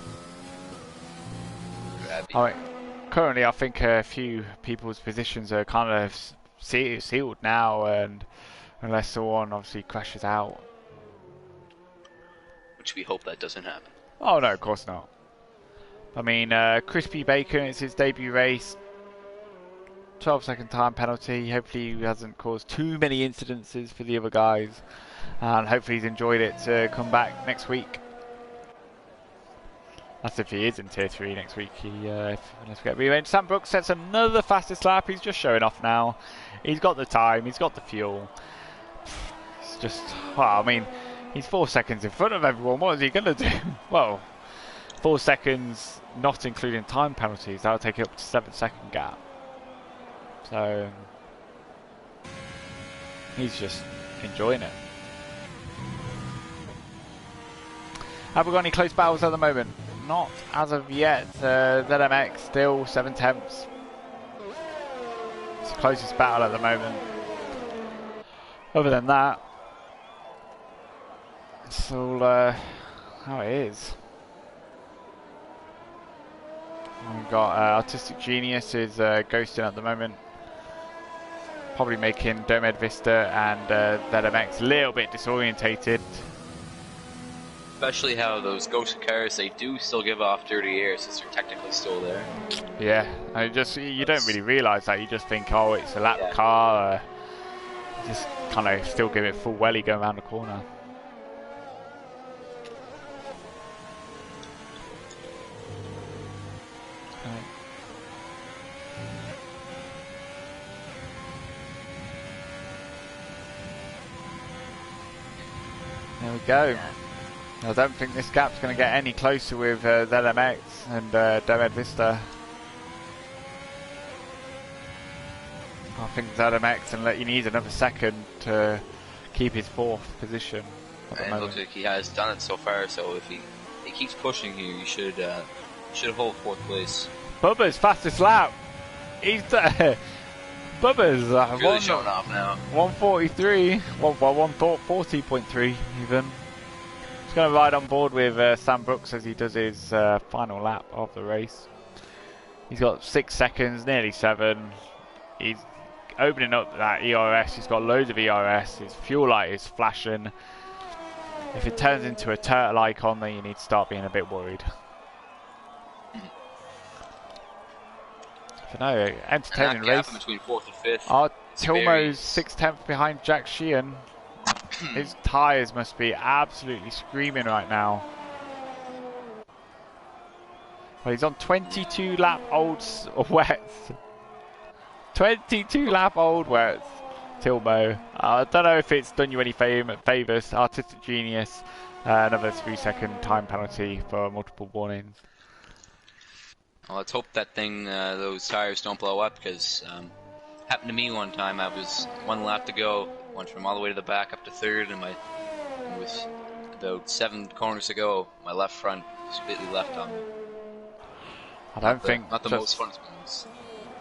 Currently, I think a few people's positions are kind of sealed now, and unless someone obviously crashes out. Which we hope that doesn't happen. Oh no, of course not. I mean, Crispy Bacon, it's his debut race. 12-second time penalty. Hopefully he hasn't caused too many incidences for the other guys, and hopefully he's enjoyed it to come back next week. That's if he is in Tier 3 next week. Unless we get rearranged. Sam Brooks sets another fastest lap. He's just showing off now. He's got the time. He's got the fuel. It's just, well, I mean, he's 4 seconds in front of everyone. What is he going to do? Well, 4 seconds, not including time penalties. That'll take it up to 7-second gap. So, he's just enjoying it. Have we got any close battles at the moment? Not as of yet. ZMX still 7 tenths. It's the closest battle at the moment. Other than that, it's all how it is. We've got Artistic Genius is ghosting at the moment. Probably making Domed Vista and ZMX a little bit disorientated. Especially how those ghost cars, they do still give off dirty air since they're technically still there. Yeah, you don't really realise that. You just think, oh, it's a lap car. Just kind of still give it full welly going around the corner. There we go. I don't think this gap's going to get any closer with ZMX and Domed Vista. I think ZMX and he needs another second to keep his 4th position. And it looks like he has done it so far. So if he keeps pushing here, he should hold 4th place. Bubba's fastest lap. He's there. Bubba's really showing off now. 143. Well, 140.3 even. He's going to ride on board with Sam Brooks as he does his final lap of the race. He's got 6 seconds, nearly 7. He's opening up that ERS. He's got loads of ERS. His fuel light is flashing. If it turns into a turtle icon, then you need to start being a bit worried. So no, entertaining race. Between 4th and 5th. Tilmo's 6 tenths behind Jack Sheehan. His tyres must be absolutely screaming right now. Well, he's on 22 lap old wets. 22 lap old wets, Tilmo. I don't know if it's done you any favours. Artistic Genius, another 3-second time penalty for multiple warnings. Well, let's hope that those tires don't blow up, because happened to me one time. I was 1 lap to go, went from all the way to the back up to 3rd, and it was about 7 corners to go. My left front completely left on me. I don't think not the most fun experience.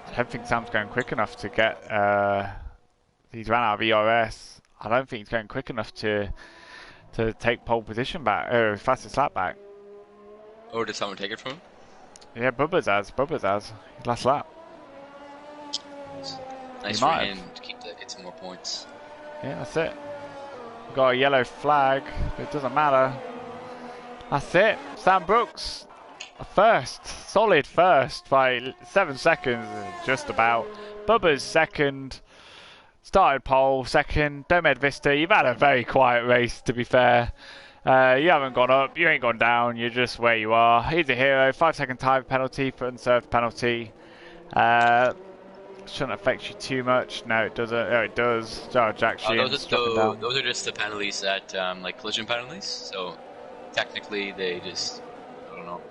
I don't think Sam's going quick enough to get. He's ran out of ERS. I don't think he's going quick enough to take pole position back, fastest lap back. Or did someone take it from him? Yeah, Bubba's has. Last lap. Nice for him to get some more points. Yeah, that's it. We've got a yellow flag, but it doesn't matter. That's it. Sam Brooks, first. Solid first by 7 seconds, just about. Bubba's second. Started pole, second. Domed Vista, you've had a very quiet race, to be fair. You haven't gone up, you ain't gone down, you're just where you are. He's a hero. 5-second time penalty for unserved penalty. Shouldn't affect you too much. No, it doesn't. Oh, it does. Oh, Jack Sheehan's dropping down. Those are just the penalties that, like collision penalties. So technically, they just, I don't know.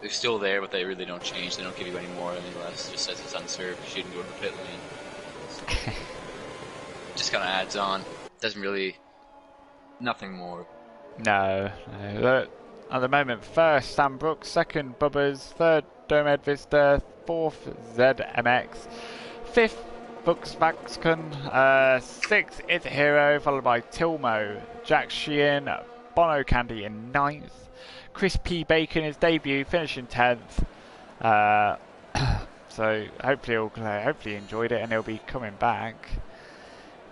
They're still there, but they really don't change. They don't give you any more or any less. It just says it's unserved. You shouldn't go to the pit lane. So, just kind of adds on. Doesn't really. Nothing more. No. At the moment, first Sam Brooks, second Bubba's, third Domed Vista, fourth ZMX, fifth Buxvaxcon, sixth It's a Hero, followed by Tilmo, Jack Sheehan, Bono Candy in ninth, Chris P. Bacon his debut, finishing 10th. So hopefully he enjoyed it and he'll be coming back.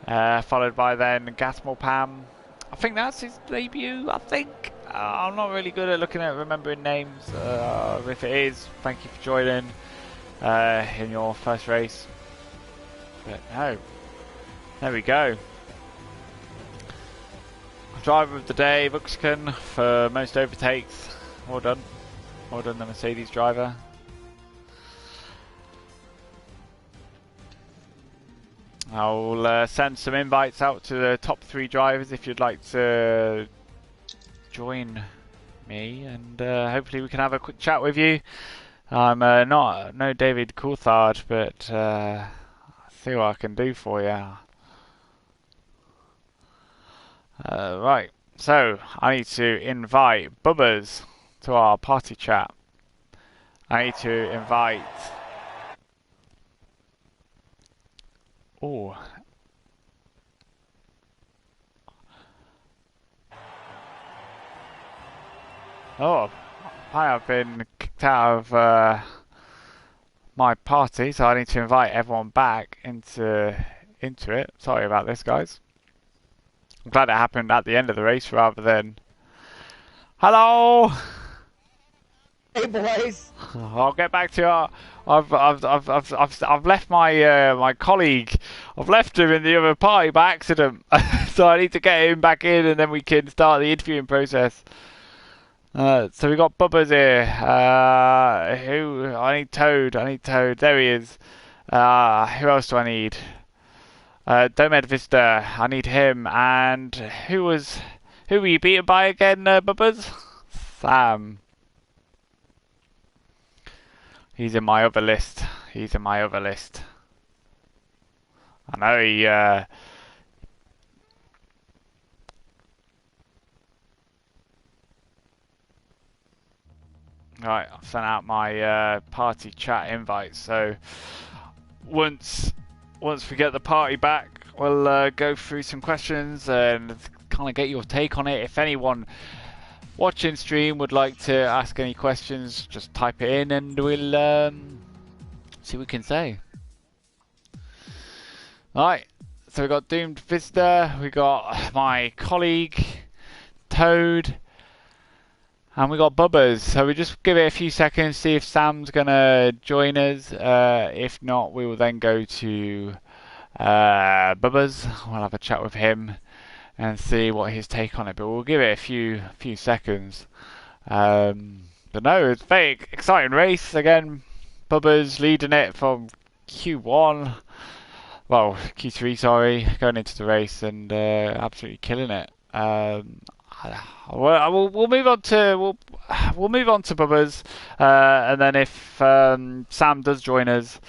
Followed by then Gasmol Pam. I think that's his debut, I think. I'm not really good at remembering names. If it is, thank you for joining in your first race. But no, there we go. Driver of the day, Buxkin, for most overtakes. Well done. Well done, the Mercedes driver. I'll send some invites out to the top 3 drivers if you'd like to join me, and hopefully we can have a quick chat with you. I'm no David Coulthard, but I'll see what I can do for you. Right, so I need to invite Bubbers to our party chat. I need to invite... Oh. Oh, I have been kicked out of my party, so I need to invite everyone back into it. Sorry about this, guys. I'm glad it happened at the end of the race rather than... Hello! Hey boys! I'll get back to you. I've left my my colleague. I've left him in the other party by accident, so I need to get him back in, and then we can start the interviewing process. So we got Bubbers here. Who? I need Toad. There he is. Who else do I need? Domed Vista. I need him. And who were you beaten by again, Bubbers? Sam. He's in my other list. I know he... Right, I've sent out my party chat invite, so once we get the party back, we'll go through some questions and kind of get your take on it. If anyone watching stream would like to ask any questions, just type it in and we'll see what we can say. Alright, so we got Doomed Vista, we got my colleague Toad, and we got Bubbers. So we just give it a few seconds, see if Sam's gonna join us. If not, we will then go to Bubbers. We'll have a chat with him and see what his take on it. But we'll give it a few seconds. But no, it's a very exciting race. Again, Bubbers leading it from Q1. Well, Q3, sorry, going into the race and absolutely killing it. We'll move on to Bubbers, and then if Sam does join us,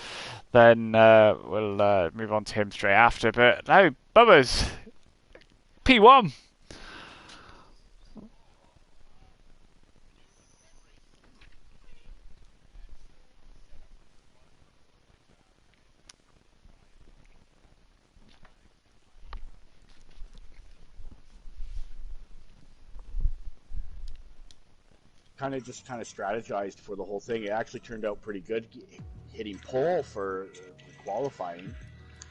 then we'll move on to him straight after. But no, Bubbers, P1. Kind of strategized for the whole thing. It actually turned out pretty good, hitting pole for qualifying,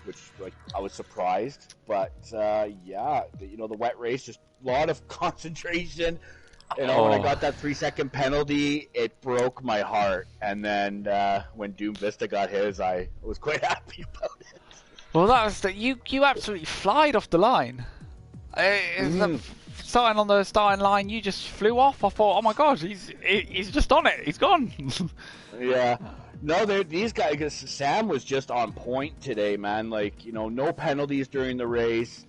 which I was surprised. But yeah, the wet race, just a lot of concentration. When I got that 3-second penalty, it broke my heart. And then when Doom Vista got his, I was quite happy about it. Well, that was you absolutely flied off the line. Starting on the starting line, you just flew off. I thought, oh my god, he's just on it. He's gone. Yeah. No, these guys. Sam was just on point today, man. No penalties during the race.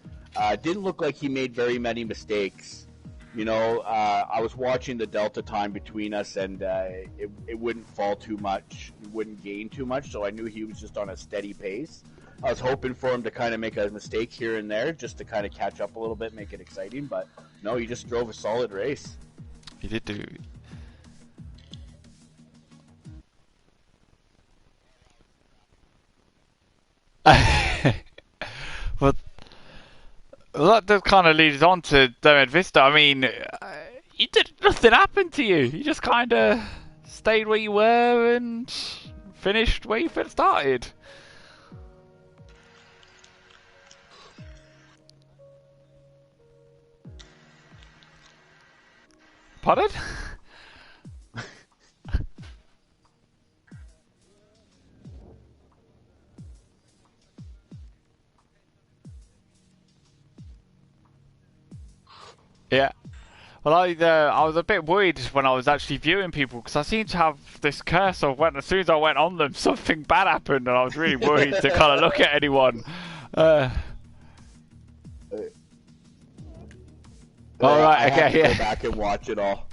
Didn't look like he made very many mistakes. I was watching the delta time between us, and it wouldn't fall too much. It wouldn't gain too much, so I knew he was just on a steady pace. I was hoping for him to kind of make a mistake here and there, just to kind of catch up a little bit, make it exciting. But no, he just drove a solid race. He did do. Well, that does kind of lead us on to Domed Vista. I mean, nothing happened to you. You just kind of stayed where you were and finished where you first started. Pardon? Yeah. Well, I was a bit worried when I was actually viewing people because I seem to have this curse of when as soon as I went on them, something bad happened, and I was really worried to kind of look at anyone. All right, I had okay, to go back and watch it all.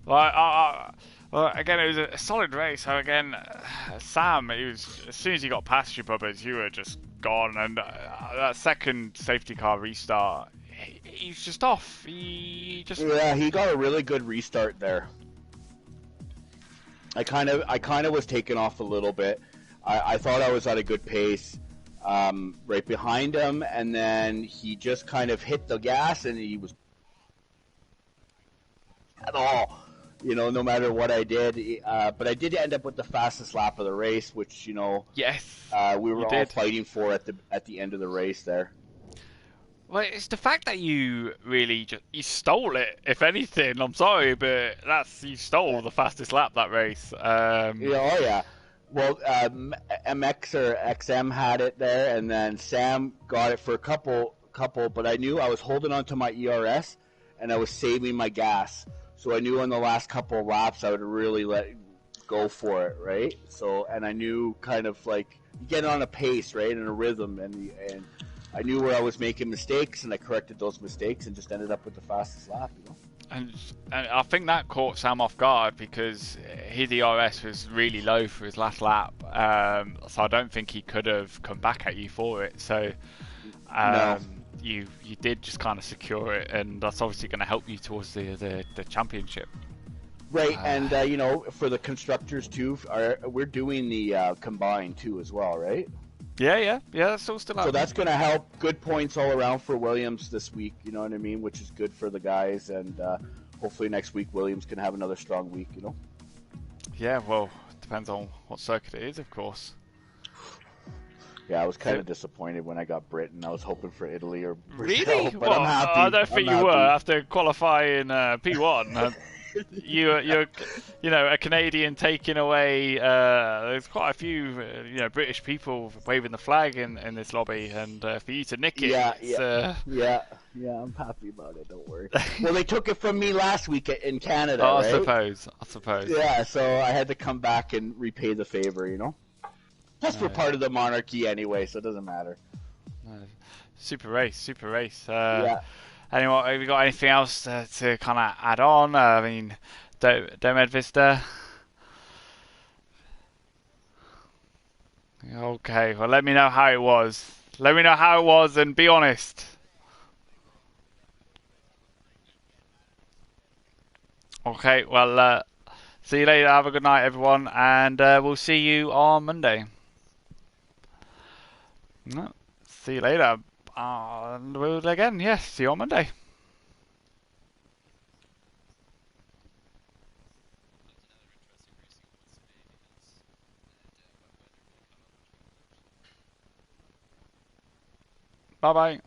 Well, again, it was a solid race. So again, Sam, as soon as he got past you, Bubbers, you were just gone, and that second safety car restart. He's just off. He got a really good restart there. I kind of was taken off a little bit. I thought I was at a good pace, right behind him, and then he just kind of hit the gas, and he was at all. No matter what I did, but I did end up with the fastest lap of the race, which yes, we were all fighting for at the end of the race there. Well, it's the fact that you really you stole it. If anything, I'm sorry, but you stole the fastest lap that race. Oh yeah. Well, MX or XM had it there, and then Sam got it for a couple. But I knew I was holding on to my ERS, and I was saving my gas. So I knew on the last couple of laps I would really let go for it, right? So, and I knew kind of like you get on a pace, right, and a rhythm, and I knew where I was making mistakes, and I corrected those mistakes, and just ended up with the fastest lap. And I think that caught Sam off guard because his ERS was really low for his last lap, so I don't think he could have come back at you for it. So no. You did just kind of secure it, and that's obviously going to help you towards the championship. Right, and for the constructors too, we're doing the combined too as well, right? Yeah, that's all still out. So that's going to help. Good points all around for Williams this week, you know what I mean? Which is good for the guys, and hopefully next week Williams can have another strong week, Yeah, well, depends on what circuit it is, of course. Yeah, I was kind of disappointed when I got Britain. I was hoping for Italy or Brazil, really? but I'm happy. I don't think you were after qualifying P1. You're a Canadian taking away. There's quite a few British people waving the flag in this lobby, and for you to nick it. Yeah, I'm happy about it. Don't worry. Well, they took it from me last week in Canada. Oh, right? I suppose. Yeah, so I had to come back and repay the favor. Plus, we're part of the monarchy anyway, so it doesn't matter. Super race. Yeah. Anyway, have you got anything else to kind of add on? I mean, Domed Vista. Okay, well, let me know how it was. And be honest. Okay, well, see you later. Have a good night, everyone, and we'll see you on Monday. No, see you later. And we'll again, yes, see you on Monday. Bye bye.